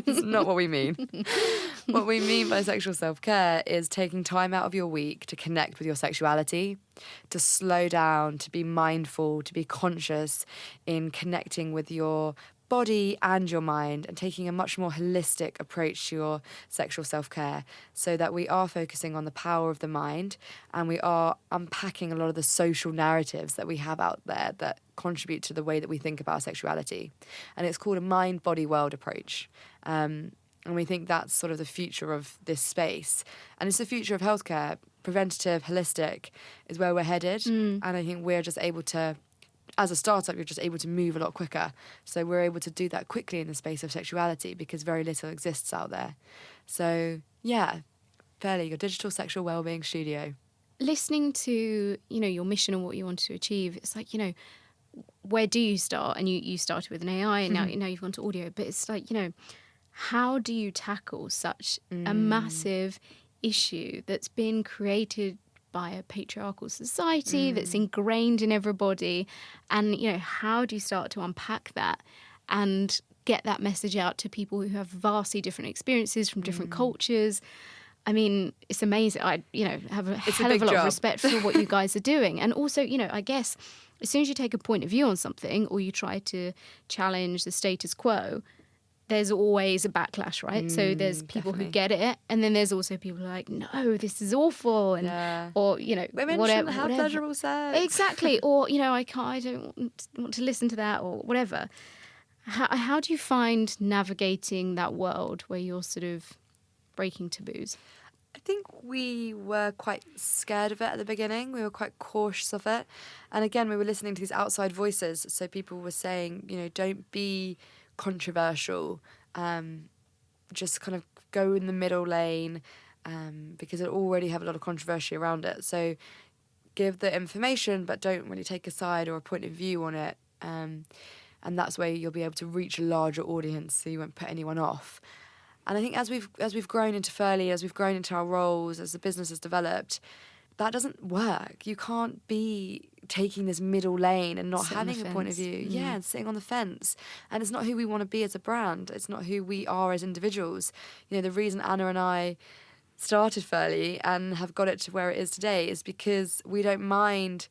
It's not what we mean. What we mean by sexual self-care is taking time out of your week to connect with your sexuality, to slow down, to be mindful, to be conscious in connecting with your body and your mind, and taking a much more holistic approach to your sexual self-care, so that we are focusing on the power of the mind, and we are unpacking a lot of the social narratives that we have out there that contribute to the way that we think about sexuality. And it's called a mind, body, world approach. And we think that's sort of the future of this space. And it's the future of healthcare. Preventative, holistic is where we're headed. And I think we're just able to, as a startup, you're just able to move a lot quicker. So we're able to do that quickly in the space of sexuality because very little exists out there. So yeah, Ferly, your digital sexual wellbeing studio. Listening to, your mission and what you want to achieve, it's like, where do you start? And you started with an AI and now you've gone to audio. But it's like, how do you tackle such a massive issue that's been created by a patriarchal society that's ingrained in everybody? And, how do you start to unpack that and get that message out to people who have vastly different experiences from different cultures? I mean, it's amazing. I, have a hell of a lot of respect for what you guys are doing. And also, I guess as soon as you take a point of view on something or you try to challenge the status quo, there's always a backlash, right? So there's people who get it, and then there's also people who are like, no, this is awful, and or women whatever, shouldn't have pleasurable sex. Exactly, or I don't want to listen to that, or whatever. How do you find navigating that world where you're sort of breaking taboos? I think we were quite scared of it at the beginning. We were quite cautious of it, and again, we were listening to these outside voices. So people were saying, don't be controversial, just kind of go in the middle lane, because it already have a lot of controversy around it. So give the information, but don't really take a side or a point of view on it, and that's where you'll be able to reach a larger audience, so you won't put anyone off. And I think as we've grown into Ferly, as we've grown into our roles, as the business has developed, that doesn't work. You can't be taking this middle lane and not having a point of view. Yeah, and sitting on the fence. And it's not who we want to be as a brand. It's not who we are as individuals. The reason Anna and I started Ferly and have got it to where it is today is because we don't mind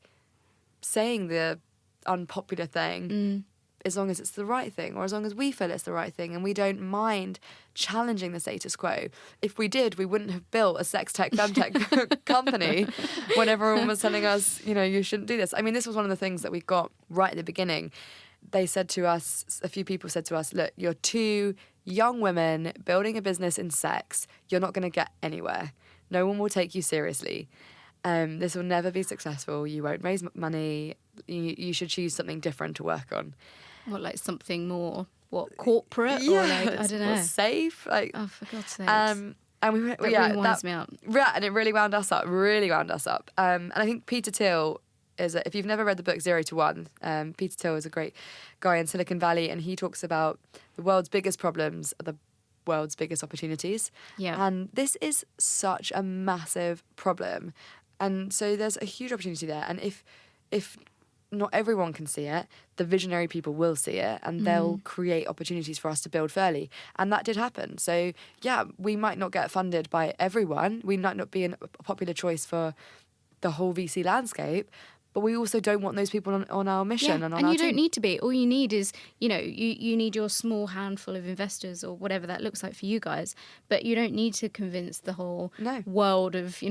saying the unpopular thing as long as it's the right thing, or as long as we feel it's the right thing, and we don't mind challenging the status quo. If we did, we wouldn't have built a sex tech, femtech company when everyone was telling us, you shouldn't do this. I mean, this was one of the things that we got right at the beginning. They said to us, a few people said to us, look, you're two young women building a business in sex. You're not going to get anywhere. No one will take you seriously. This will never be successful. You won't raise money. You should choose something different to work on. What, like something more, corporate? Yeah, or like, I don't know. Safe. Oh, for God's sake. And we went, really winds me up. Yeah, and it really wound us up. And I think Peter Thiel if you've never read the book 0 to 1, Peter Thiel is a great guy in Silicon Valley, and he talks about the world's biggest problems are the world's biggest opportunities. Yeah. And this is such a massive problem. And so there's a huge opportunity there. And if not everyone can see it, the visionary people will see it, and they'll create opportunities for us to build Ferly. And that did happen. So yeah, we might not get funded by everyone. We might not be a popular choice for the whole VC landscape, but we also don't want those people on our mission and on our team. And you don't need to be. All you need is, you need your small handful of investors or whatever that looks like for you guys. But you don't need to convince the whole world of,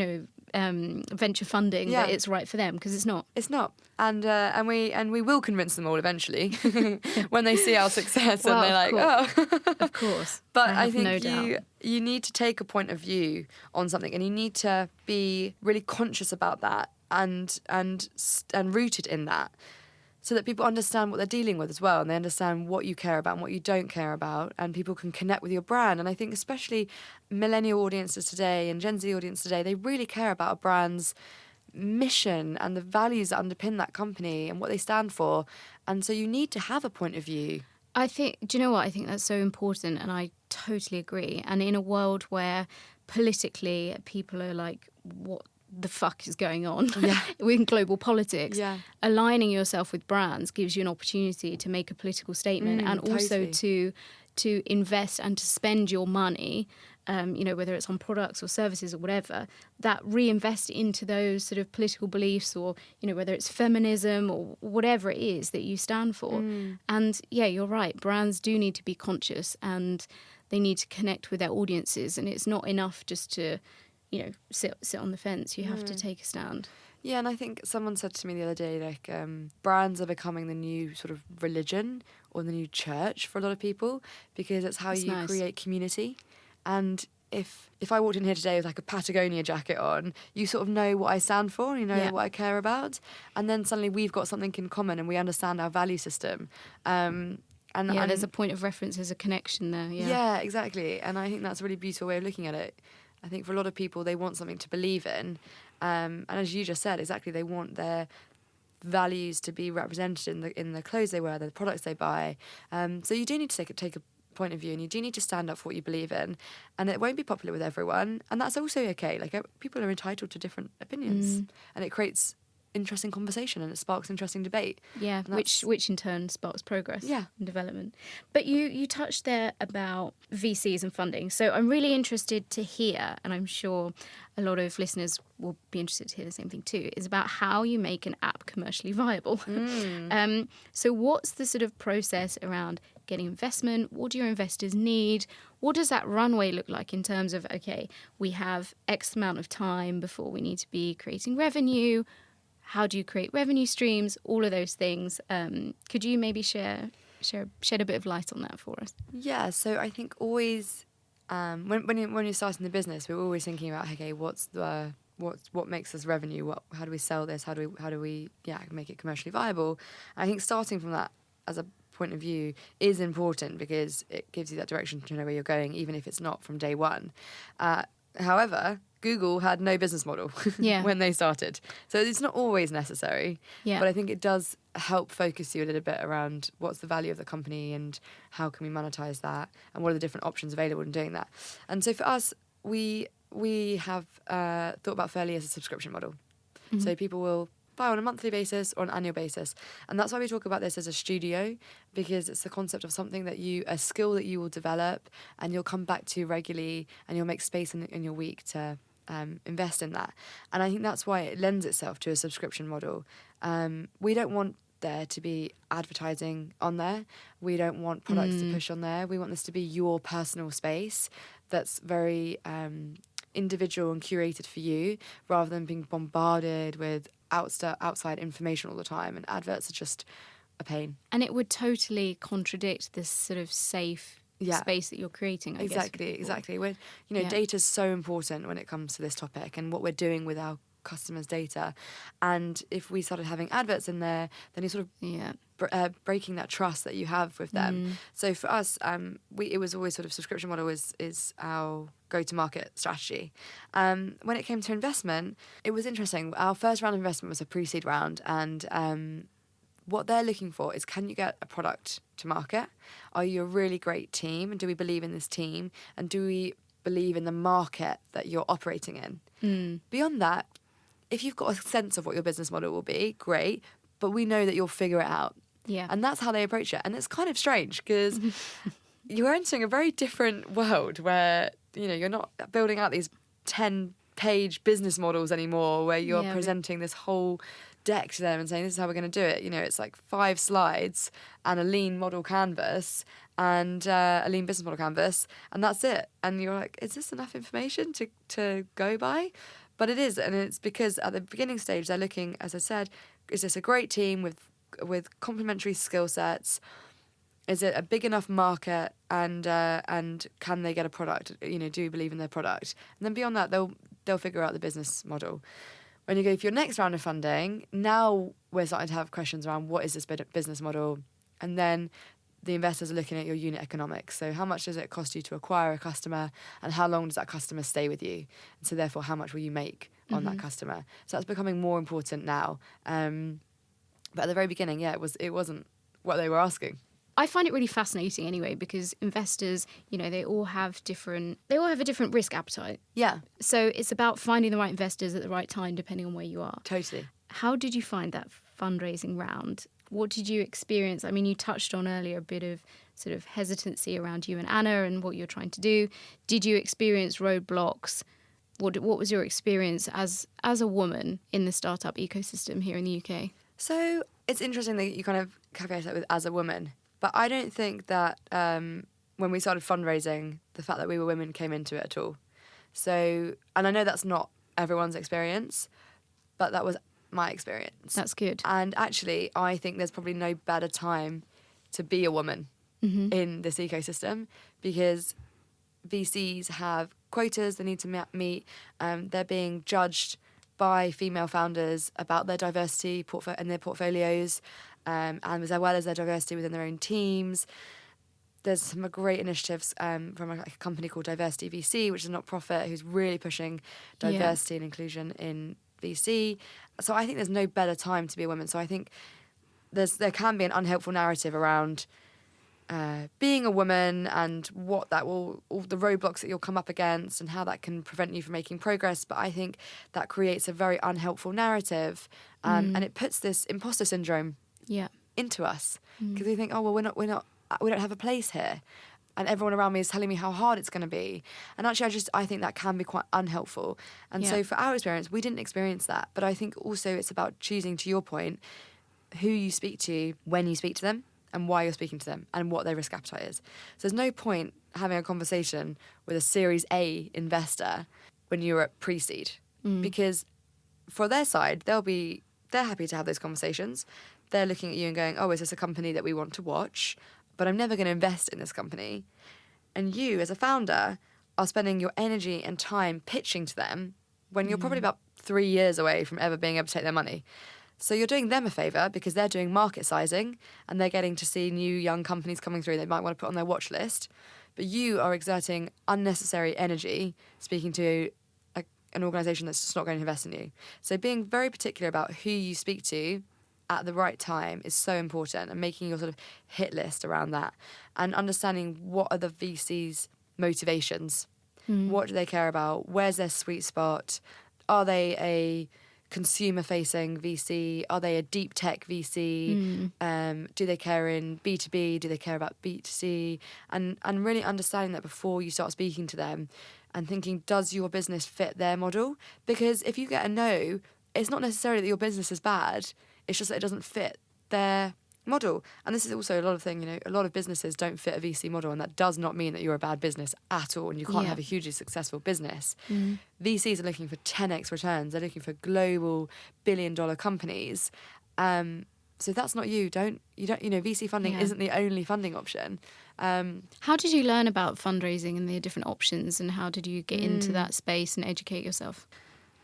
venture funding that it's right for them, because it's not. It's not. And we will convince them all eventually when they see our success, and they're like, oh. Of course. But I think you need to take a point of view on something, and you need to be really conscious about that and rooted in that, so that people understand what they're dealing with as well, and they understand what you care about and what you don't care about, and people can connect with your brand. And I think especially millennial audiences today and Gen Z audience today, they really care about a brand's mission and the values that underpin that company and what they stand for. And so you need to have a point of view. I think, do you know what? I think that's so important, and I totally agree. And in a world where politically people are like, what the fuck is going on in global politics, aligning yourself with brands gives you an opportunity to make a political statement, and also to invest and to spend your money whether it's on products or services or whatever, that reinvest into those sort of political beliefs or, whether it's feminism or whatever it is that you stand for. And yeah, you're right. Brands do need to be conscious and they need to connect with their audiences. And it's not enough just to, sit on the fence. You have to take a stand. Yeah, and I think someone said to me the other day, like, brands are becoming the new sort of religion or the new church for a lot of people because it's how That's you nice. create community. And if I walked in here today with like a Patagonia jacket on, you sort of know what I stand for, you know what I care about. And then suddenly we've got something in common and we understand our value system. And there's a point of reference, there's a connection there. Yeah, exactly. And I think that's a really beautiful way of looking at it. I think for a lot of people, they want something to believe in. And as you just said, exactly, they want their values to be represented in the clothes they wear, the products they buy. So you do need to take a point of view and you do need to stand up for what you believe in. And it won't be popular with everyone. And that's also okay. Like, people are entitled to different opinions. And it creates interesting conversation and it sparks interesting debate. Yeah, which in turn sparks progress and development. But you touched there about VCs and funding. So I'm really interested to hear, and I'm sure a lot of listeners will be interested to hear the same thing too, is about how you make an app commercially viable. So what's the sort of process around getting investment? What do your investors need? What does that runway look like in terms of, okay, we have X amount of time before we need to be creating revenue? How do you create revenue streams? All of those things. Could you maybe shed a bit of light on that for us? Yeah, so I think always when you're starting the business, we're always thinking about, okay, what makes us revenue? How do we sell this? How do we make it commercially viable? I think starting from that as a point of view is important because it gives you that direction to know where you're going, even if it's not from day one. However, Google had no business model when they started. So it's not always necessary. Yeah. But I think it does help focus you a little bit around what's the value of the company and how can we monetize that and what are the different options available in doing that. And so for us, we have thought about Ferly as a subscription model. So people will buy on a monthly basis or an annual basis. And that's why we talk about this as a studio, because it's the concept of something a skill that you will develop and you'll come back to regularly and you'll make space in your week to invest in that. And I think that's why it lends itself to a subscription model. We don't want there to be advertising on there. We don't want products to push on there. We want this to be your personal space that's very individual and curated for you, rather than being bombarded with outside information all the time. And adverts are just a pain. And it would totally contradict this sort of safe space that you're creating, I guess. Exactly. When, data is so important when it comes to this topic and what we're doing with our customers' data. And if we started having adverts in there, then you're sort of breaking that trust that you have with them. So for us, it was always sort of subscription model is our go-to-market strategy. When it came to investment, it was interesting. Our first round of investment was a pre-seed round, and what they're looking for is, can you get a product to market? Are you a really great team? And do we believe in this team? And do we believe in the market that you're operating in? Beyond that, if you've got a sense of what your business model will be, great, but we know that you'll figure it out. Yeah. And that's how they approach it. And it's kind of strange because you're entering a very different world where, you're not building out these 10-page business models anymore where you're presenting this whole deck to them and saying, this is how we're going to do it. It's like 5 slides and a lean model canvas and a lean business model canvas, and that's it. And you're like, is this enough information to go by? But it is, and it's because at the beginning stage they're looking, as I said, is this a great team with complementary skill sets? Is it a big enough market, and can they get a product? Do you believe in their product? And then beyond that, they'll figure out the business model. When you go for your next round of funding, now we're starting to have questions around what is this business model, and then the investors are looking at your unit economics. So how much does it cost you to acquire a customer, and how long does that customer stay with you? And so therefore, how much will you make on that customer? So that's becoming more important now. But at the very beginning, it wasn't what they were asking. I find it really fascinating anyway, because investors, they all have a different risk appetite. Yeah. So it's about finding the right investors at the right time, depending on where you are. Totally. How did you find that fundraising round. What did you experience? I mean, you touched on earlier a bit of sort of hesitancy around you and Anna and what you're trying to do. Did you experience roadblocks? What was your experience as a woman in the startup ecosystem here in the UK? So it's interesting that you kind of caveat that with as a woman, but I don't think that when we started fundraising, the fact that we were women came into it at all. So, and I know that's not everyone's experience, but that was my experience. That's good. And actually, I think there's probably no better time to be a woman in this ecosystem, because VCs have quotas they need to meet. They're being judged by female founders about their diversity in their portfolios, and as well as their diversity within their own teams. There's some great initiatives from a company called Diversity VC, which is a not-profit who's really pushing diversity and inclusion in VC. So I think there's no better time to be a woman. So I think there can be an unhelpful narrative around being a woman and what that will, all the roadblocks that you'll come up against and how that can prevent you from making progress. But I think that creates a very unhelpful narrative, and it puts this imposter syndrome into us, because we think, oh well, we don't have a place here, and everyone around me is telling me how hard it's going to be. And actually, I think that can be quite unhelpful. And so for our experience, we didn't experience that. But I think also it's about choosing, to your point, who you speak to, when you speak to them, and why you're speaking to them, and what their risk appetite is. So there's no point having a conversation with a Series A investor when you're at pre-seed, because for their side, they're happy to have those conversations. They're looking at you and going, oh, is this a company that we want to watch? But I'm never going to invest in this company. And you, as a founder, are spending your energy and time pitching to them when you're probably about 3 years away from ever being able to take their money. So you're doing them a favour, because they're doing market sizing and they're getting to see new young companies coming through they might want to put on their watch list. But you are exerting unnecessary energy speaking to an organisation that's just not going to invest in you. So being very particular about who you speak to at the right time is so important, and making your sort of hit list around that, and understanding what are the VC's motivations. What do they care about? Where's their sweet spot? Are they a consumer-facing VC? Are they a deep tech VC? Do they care in B2B? Do they care about B2C? And really understanding that before you start speaking to them, and thinking, does your business fit their model? Because if you get a no, it's not necessarily that your business is bad. It's just that it doesn't fit their model. And this is also a lot of thing, a lot of businesses don't fit a VC model, and that does not mean that you're a bad business at all and you can't have a hugely successful business. VCs are looking for 10x returns. They're looking for global billion-dollar companies. So if that's not you, VC funding isn't the only funding option. How did you learn about fundraising and the different options, and how did you get into that space and educate yourself?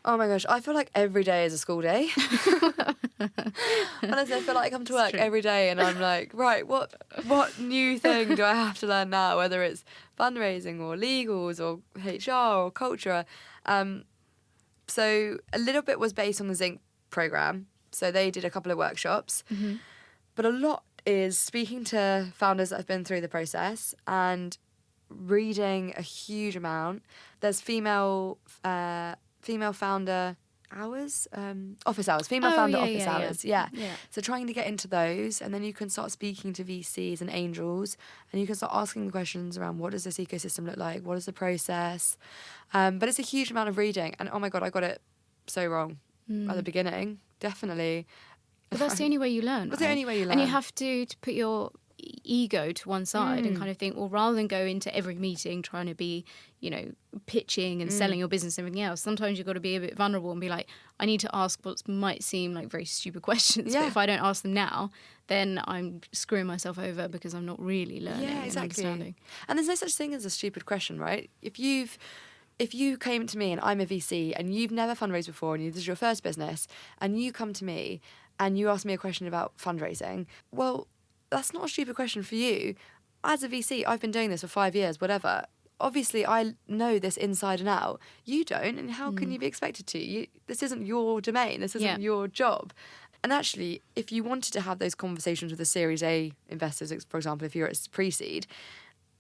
Oh my gosh, I feel like every day is a school day. Honestly, I feel like I come to work every day and I'm like, right, what new thing do I have to learn now? Whether it's fundraising or legals or HR or culture. So a little bit was based on the Zinc programme. So they did a couple of workshops. But a lot is speaking to founders that have been through the process and reading a huge amount. There's female founder hours, office hours, female founder office hours. Yeah. So trying to get into those, and then you can start speaking to VCs and angels, and you can start asking the questions around, what does this ecosystem look like? What is the process? But it's a huge amount of reading, and oh my God, I got it so wrong at the beginning, definitely. But that's the only way you learn. That's the only way you learn. And you have to put your ego to one side and kind of think, well, rather than go into every meeting trying to be, pitching and selling your business and everything else, sometimes you've got to be a bit vulnerable and be like, I need to ask what might seem like very stupid questions, but if I don't ask them now, then I'm screwing myself over because I'm not really learning and understanding. And there's no such thing as a stupid question, right? If you came to me and I'm a VC and you've never fundraised before and this is your first business, and you come to me and you ask me a question about fundraising, well, that's not a stupid question for you. As a VC, I've been doing this for 5 years, whatever. Obviously, I know this inside and out. You don't, and how can you be expected to? This isn't your domain. This isn't your job. And actually, if you wanted to have those conversations with the Series A investors, for example, if you're at pre-seed,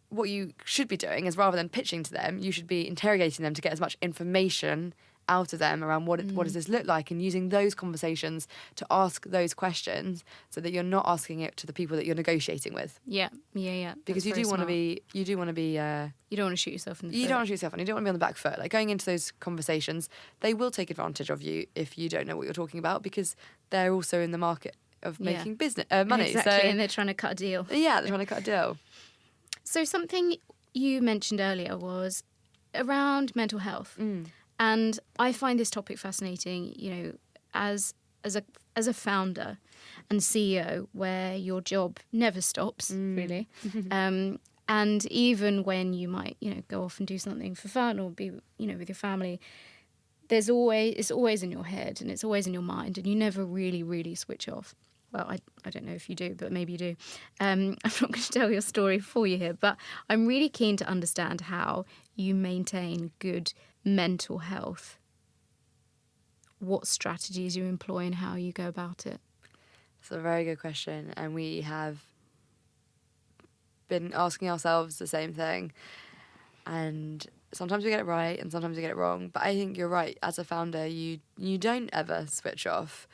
what you should be doing is, rather than pitching to them, you should be interrogating them to get as much information out of them around what does this look like, and using those conversations to ask those questions so that you're not asking it to the people that you're negotiating with. Yeah. Because you do want to be you don't want to shoot yourself in the foot. You don't want to shoot yourself and you don't want to be on the back foot. Like, going into those conversations, they will take advantage of you if you don't know what you're talking about, because they're also in the market of making business money. Exactly, so, and they're trying to cut a deal. Yeah, they're trying to cut a deal. So something you mentioned earlier was around mental health. And I find this topic fascinating, you know, as a founder and CEO, where your job never stops, really. And even when you might, you know, go off and do something for fun or be, you know, with your family, it's always in your head and it's always in your mind, and you never really, really switch off. Well, I don't know if you do, but maybe you do. I'm not going to tell your story for you here, but I'm really keen to understand how you maintain good mental health, what strategies you employ and how you go about it. It's a very good question, and we have been asking ourselves the same thing, and sometimes we get it right and sometimes we get it wrong, but I think you're right. As a founder, you don't ever switch off.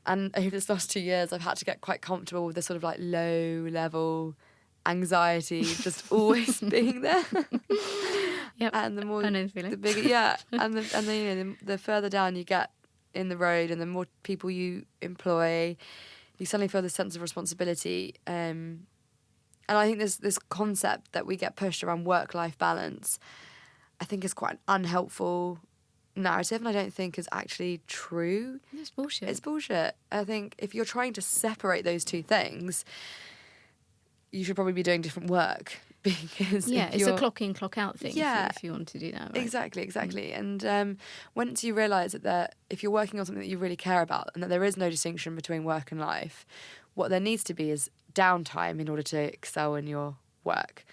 And over this last 2 years, I've had to get quite comfortable with this sort of like low level anxiety just always being there. Yep. And the more, I know the feeling. the bigger, yeah. And then you know, the further down you get in the road, and the more people you employ, you suddenly feel this sense of responsibility. And I think this concept that we get pushed around work-life balance, I think is quite an unhelpful narrative, and I don't think is actually true. It's bullshit. It's bullshit. I think if you're trying to separate those two things, you should probably be doing different work, because it's a clock in, clock out thing. Yeah, if you want to do that, right? Exactly. And once you realise that if you're working on something that you really care about, and that there is no distinction between work and life, what there needs to be is downtime in order to excel in your work,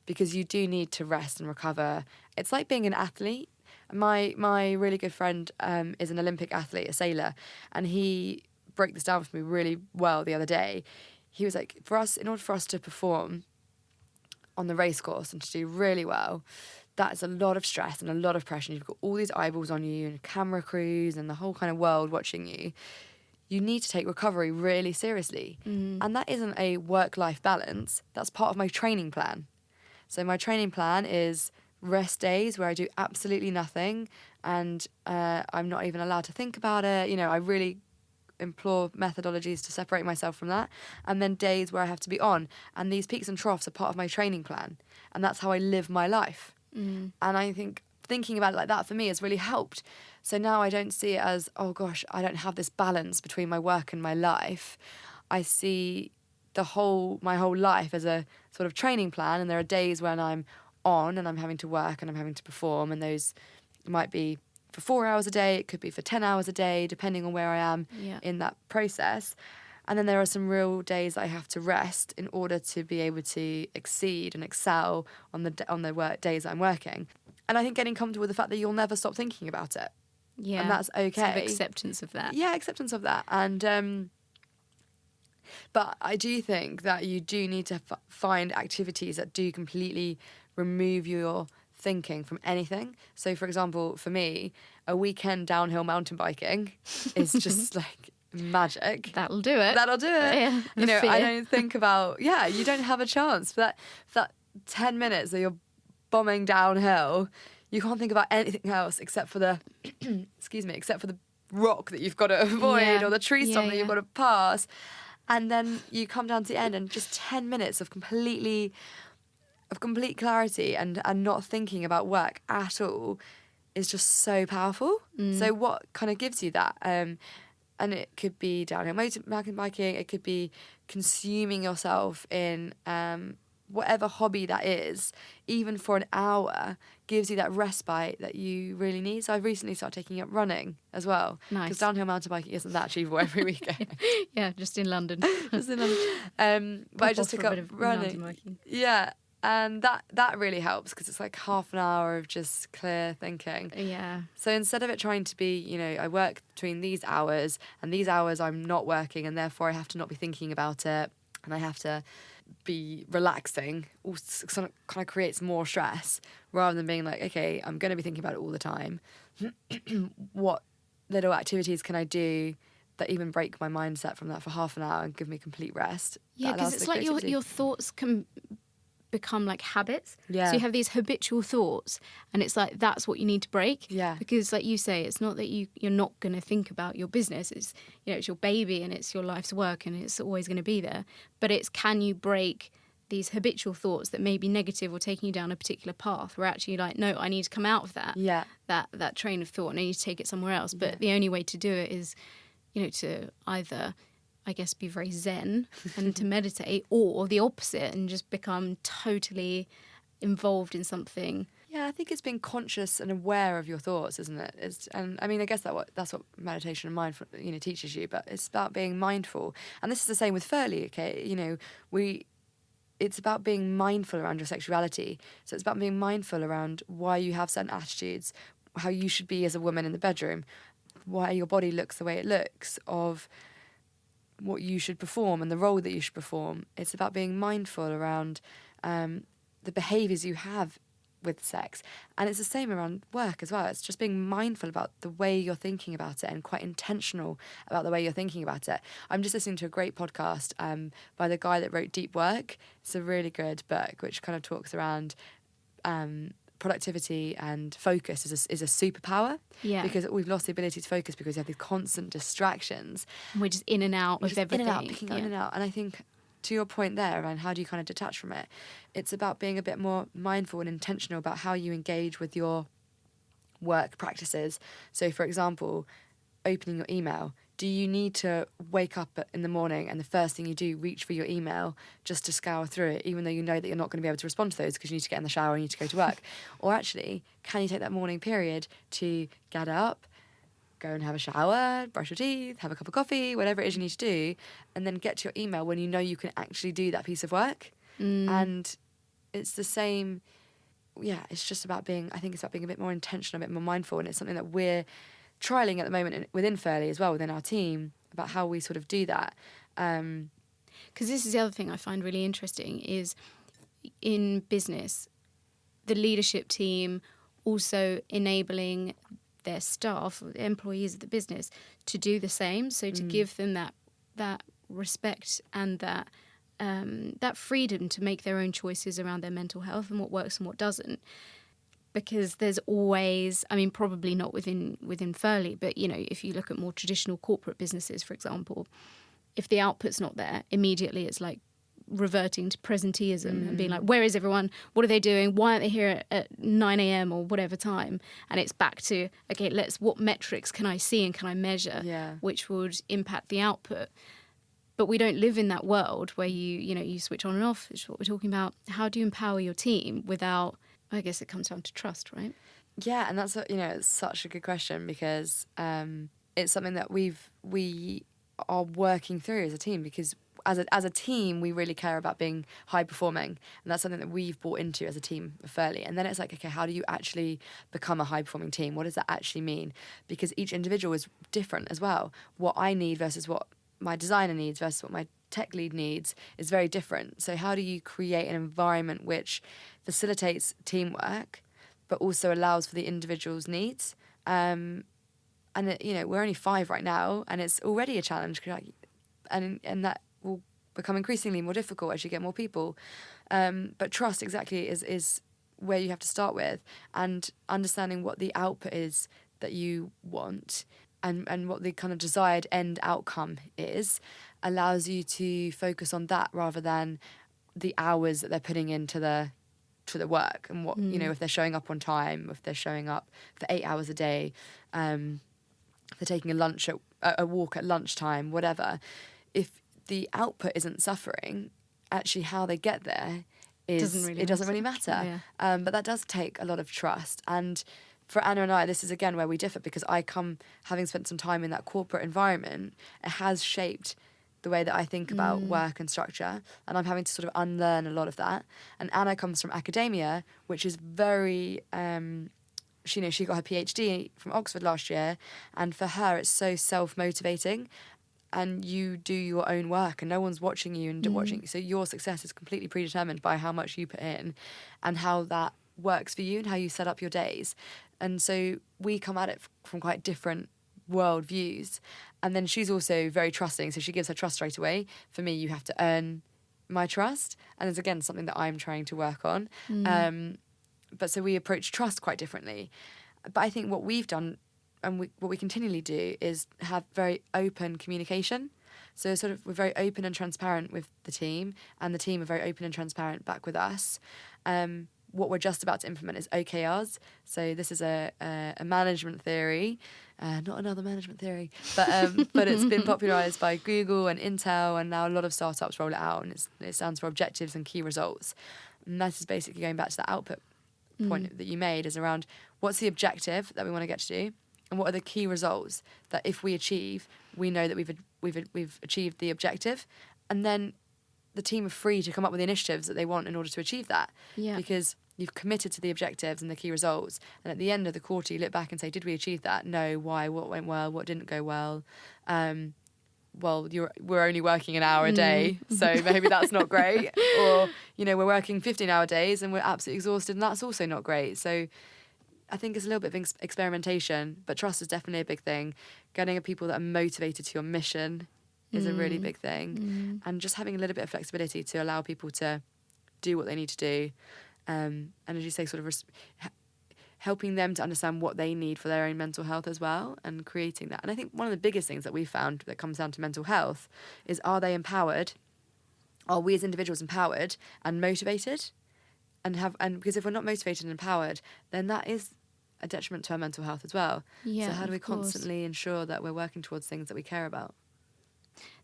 because you do need to rest and recover. It's like being an athlete. My really good friend is an Olympic athlete, a sailor, and he broke this down for me really well the other day. He was like, in order for us to perform on the race course and to do really well, that's a lot of stress and a lot of pressure. You've got all these eyeballs on you and camera crews and the whole kind of world watching you. You need to take recovery really seriously. And that isn't a work-life balance. That's part of my training plan. So my training plan is rest days where I do absolutely nothing, and I'm not even allowed to think about it. You know, I really implore methodologies to separate myself from that. And then days where I have to be on. And these peaks and troughs are part of my training plan. And that's how I live my life. And I think thinking about it like that for me has really helped. So now I don't see it as, oh gosh, I don't have this balance between my work and my life. I see my whole life as a sort of training plan, and there are days when I'm on and I'm having to work and I'm having to perform, and those might be for 4 hours a day, it could be for 10 hours a day, depending on where I am in that process. And then there are some real days I have to rest in order to be able to exceed and excel on the work days I'm working. And I think getting comfortable with the fact that you'll never stop thinking about it. Yeah. And that's okay. Sort of acceptance of that. Yeah, acceptance of that. And but I do think that you do need to find activities that do completely remove your thinking from anything. So, for example, for me, a weekend downhill mountain biking is just like magic. That'll do it. Yeah. You know, I don't think about, you don't have a chance. For that 10 minutes that you're bombing downhill, you can't think about anything else except for the, except for the rock that you've got to avoid or the tree stump that you've got to pass. And then you come down to the end, and just 10 minutes of complete clarity and not thinking about work at all is just so powerful. So what kind of gives you that? And it could be downhill mountain biking, it could be consuming yourself in whatever hobby that is, even for an hour, gives you that respite that you really need. So I've recently started taking up running as well. Nice. Because downhill mountain biking isn't that achievable every weekend. Yeah, just in London. But I just took up running. Yeah. And that really helps, because it's like half an hour of just clear thinking. Yeah. So instead of it trying to be, you know, I work between these hours and these hours I'm not working, and therefore I have to not be thinking about it, and I have to be relaxing, also kind of creates more stress rather than being like, okay, I'm going to be thinking about it all the time. What little activities can I do that even break my mindset from that for half an hour and give me complete rest? Yeah, because it's like your thoughts can become like habits. Yeah. So you have these habitual thoughts, and it's like that's what you need to break. Yeah. Because like you say, it's not that you're not going to think about your business. It's, you know, it's your baby and it's your life's work and it's always going to be there. But it's, can you break these habitual thoughts that may be negative or taking you down a particular path, where actually like, no, I need to come out of that. Yeah. That train of thought and I need to take it somewhere else. But Yeah. the only way to do it is, you know, to either, I guess, be very zen and to meditate, or the opposite and just become totally involved in something. Yeah, I think it's being conscious and aware of your thoughts, isn't it? And I mean, I guess that's what meditation and mindful, you know, teaches you. But it's about being mindful, and this is the same with Ferly. Okay, you know, it's about being mindful around your sexuality. So it's about being mindful around why you have certain attitudes, how you should be as a woman in the bedroom, why your body looks the way it looks, of what you should perform and the role that you should perform. It's about being mindful around the behaviours you have with sex. And it's the same around work as well. It's just being mindful about the way you're thinking about it and quite intentional about the way you're thinking about it. I'm just listening to a great podcast by the guy that wrote Deep Work. It's a really good book which kind of talks around productivity and focus is a superpower. Yeah. Because we've lost the ability to focus because we have these constant distractions. We're just in and out of everything. In and out, picking in and out. And I think, to your point there around how do you kind of detach from it, it's about being a bit more mindful and intentional about how you engage with your work practices. So, for example, opening your email. Do you need to wake up in the morning and the first thing you do, reach for your email just to scour through it, even though you know that you're not going to be able to respond to those because you need to get in the shower and you need to go to work? Or actually, can you take that morning period to get up, go and have a shower, brush your teeth, have a cup of coffee, whatever it is you need to do, and then get to your email when you know you can actually do that piece of work? And it's the same. Yeah, it's just about being, I think it's about being a bit more intentional, a bit more mindful, and it's something that we're trialing at the moment within Ferly as well, within our team, about how we sort of do that. Because this is the other thing I find really interesting is in business, the leadership team also enabling their staff, or the employees of the business, to do the same. So to give them that respect and that freedom to make their own choices around their mental health and what works and what doesn't. Because there's always, I mean, probably not within Ferly, but, you know, if you look at more traditional corporate businesses, for example, if the output's not there, immediately it's like reverting to presenteeism and being like, where is everyone? What are they doing? Why aren't they here at 9 a.m. or whatever time? And it's back to, okay, what metrics can I see and can I measure, which would impact the output? But we don't live in that world where you switch on and off, which is what we're talking about. How do you empower your team without, I guess it comes down to trust, right? Yeah, and that's it's such a good question because it's something that we are working through as a team, because as a team we really care about being high performing, and that's something that we've bought into as a team of Ferly. And then it's like, okay, how do you actually become a high performing team? What does that actually mean? Because each individual is different as well. What I need versus what my designer needs versus what my tech lead needs is very different. So how do you create an environment which facilitates teamwork but also allows for the individual's needs? And we're only 5 right now, and it's already a challenge, and that will become increasingly more difficult as you get more people. But trust exactly is where you have to start with, and understanding what the output is that you want and what the kind of desired end outcome is, allows you to focus on that rather than the hours that they're putting into the work, and what if they're showing up on time, if they're showing up for 8 hours a day, if they're taking a walk at lunchtime, whatever. If the output isn't suffering, actually how they get there doesn't really matter. Yeah. But that does take a lot of trust. And for Anna and I, this is again where we differ, because I come having spent some time in that corporate environment. It has shaped the way that I think about work and structure, and I'm having to sort of unlearn a lot of that. And Anna comes from academia, which is very she got her PhD from Oxford last year, and for her it's so self-motivating. and you do your own work and no one's watching you and watching. So your success is completely predetermined by how much you put in and how that works for you and how you set up your days. And so we come at it from quite different world views. And then she's also very trusting. So she gives her trust straight away. For me, you have to earn my trust. And it's, again, something that I'm trying to work on. But so we approach trust quite differently. But I think what we've done and what we continually do is have very open communication. So sort of we're very open and transparent with the team, and the team are very open and transparent back with us. What we're just about to implement is OKRs. So this is a management theory, not another management theory, but it's been popularised by Google and Intel, and now a lot of startups roll it out, and it stands for objectives and key results. And that is basically going back to the output point that you made, is around what's the objective that we want to get to do, and what are the key results that if we achieve, we know that we've achieved the objective, and then the team are free to come up with the initiatives that they want in order to achieve that. Yeah. Because you've committed to the objectives and the key results, and at the end of the quarter you look back and say, did we achieve that? No. Why? What went well? What didn't go well? Well, we're only working an hour a day, so maybe that's not great. Or, we're working 15-hour days and we're absolutely exhausted, and that's also not great. So I think it's a little bit of experimentation, but trust is definitely a big thing. Getting people that are motivated to your mission is a really big thing. And just having a little bit of flexibility to allow people to do what they need to do. And as you say, sort of helping them to understand what they need for their own mental health as well, and creating that. And I think one of the biggest things that we've found that comes down to mental health is, are they empowered? Are we as individuals empowered and motivated? And because if we're not motivated and empowered, then that is a detriment to our mental health as well. Yeah, so how do we constantly ensure that we're working towards things that we care about?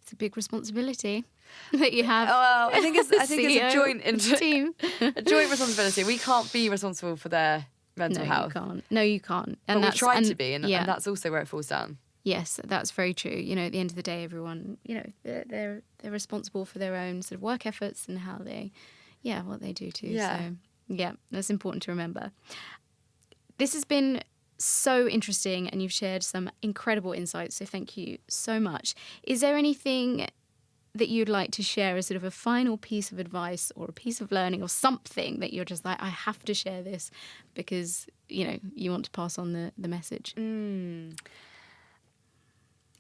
It's a big responsibility that you have. Well, I think it's a joint team, a joint responsibility. We can't be responsible for their mental health. No, you can't. And we try to be, and that's also where it falls down. Yes, that's very true. At the end of the day, everyone, they're responsible for their own sort of work efforts and how they, what they do too. Yeah. So, that's important to remember. This has been so interesting, and you've shared some incredible insights, so thank you so much. Is there anything that you'd like to share as sort of a final piece of advice or a piece of learning or something that you're just like, I have to share this because, you want to pass on the message?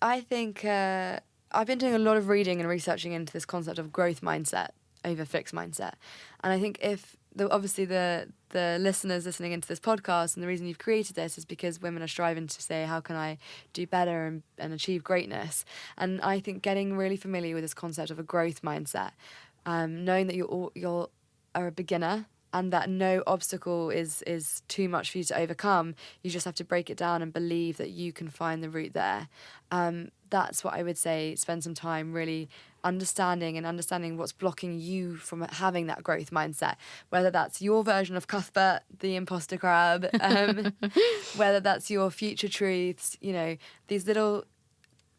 I think I've been doing a lot of reading and researching into this concept of growth mindset over fixed mindset. And I think obviously the listeners listening into this podcast, and the reason you've created this is because women are striving to say, how can I do better and achieve greatness? And I think getting really familiar with this concept of a growth mindset, knowing that you're a beginner and that no obstacle is too much for you to overcome, you just have to break it down and believe that you can find the route there. That's what I would say. Spend some time really understanding what's blocking you from having that growth mindset, whether that's your version of Cuthbert, the imposter crab, whether that's your future truths, these little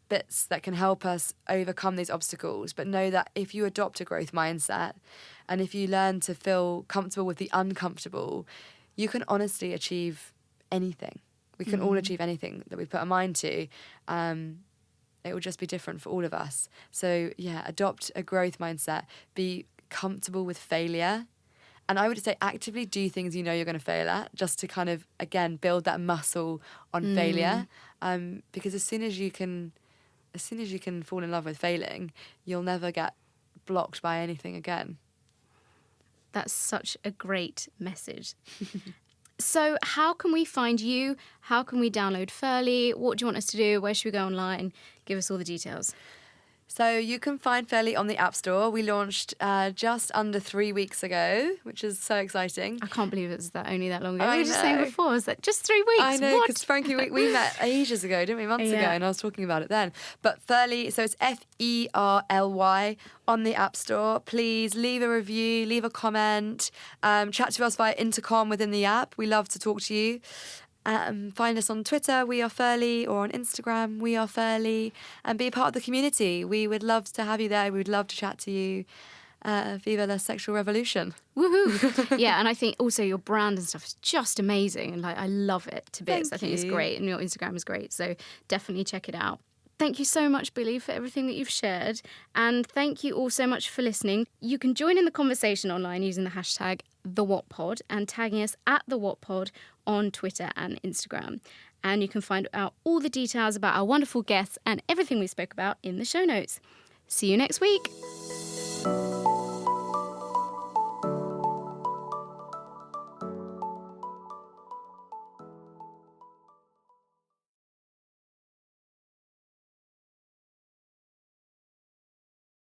bits that can help us overcome these obstacles. But know that if you adopt a growth mindset and if you learn to feel comfortable with the uncomfortable, you can honestly achieve anything. We can all achieve anything that we put our mind to. It will just be different for all of us. So, adopt a growth mindset. Be comfortable with failure. And I would say actively do things you're going to fail at, just to kind of, again, build that muscle on failure. Because as soon as you can fall in love with failing, you'll never get blocked by anything again. That's such a great message. So how can we find you? How can we download Ferly? What do you want us to do? Where should we go online? Give us all the details. So you can find Ferly on the App Store. We launched just under 3 weeks ago, which is so exciting. I can't believe it was only that long ago. We were just saying before, was that just 3 weeks? I know, because Frankie, we met ages ago, didn't we? Months ago, and I was talking about it then. But Ferly, so it's Ferly on the App Store. Please leave a review, leave a comment, chat to us via intercom within the app. We love to talk to you. Find us on Twitter, We Are Ferly, or on Instagram, We Are Ferly, and be a part of the community. We would love to have you there. We would love to chat to you. Viva la sexual revolution. Woohoo! Yeah, and I think also your brand and stuff is just amazing. And I love it to bits. I think it's great. And your Instagram is great. So definitely check it out. Thank you so much, Billie, for everything that you've shared. And thank you all so much for listening. You can join in the conversation online using the hashtag #TheWhatPod and tagging us at @TheWhatPod on Twitter and Instagram. And you can find out all the details about our wonderful guests and everything we spoke about in the show notes. See you next week.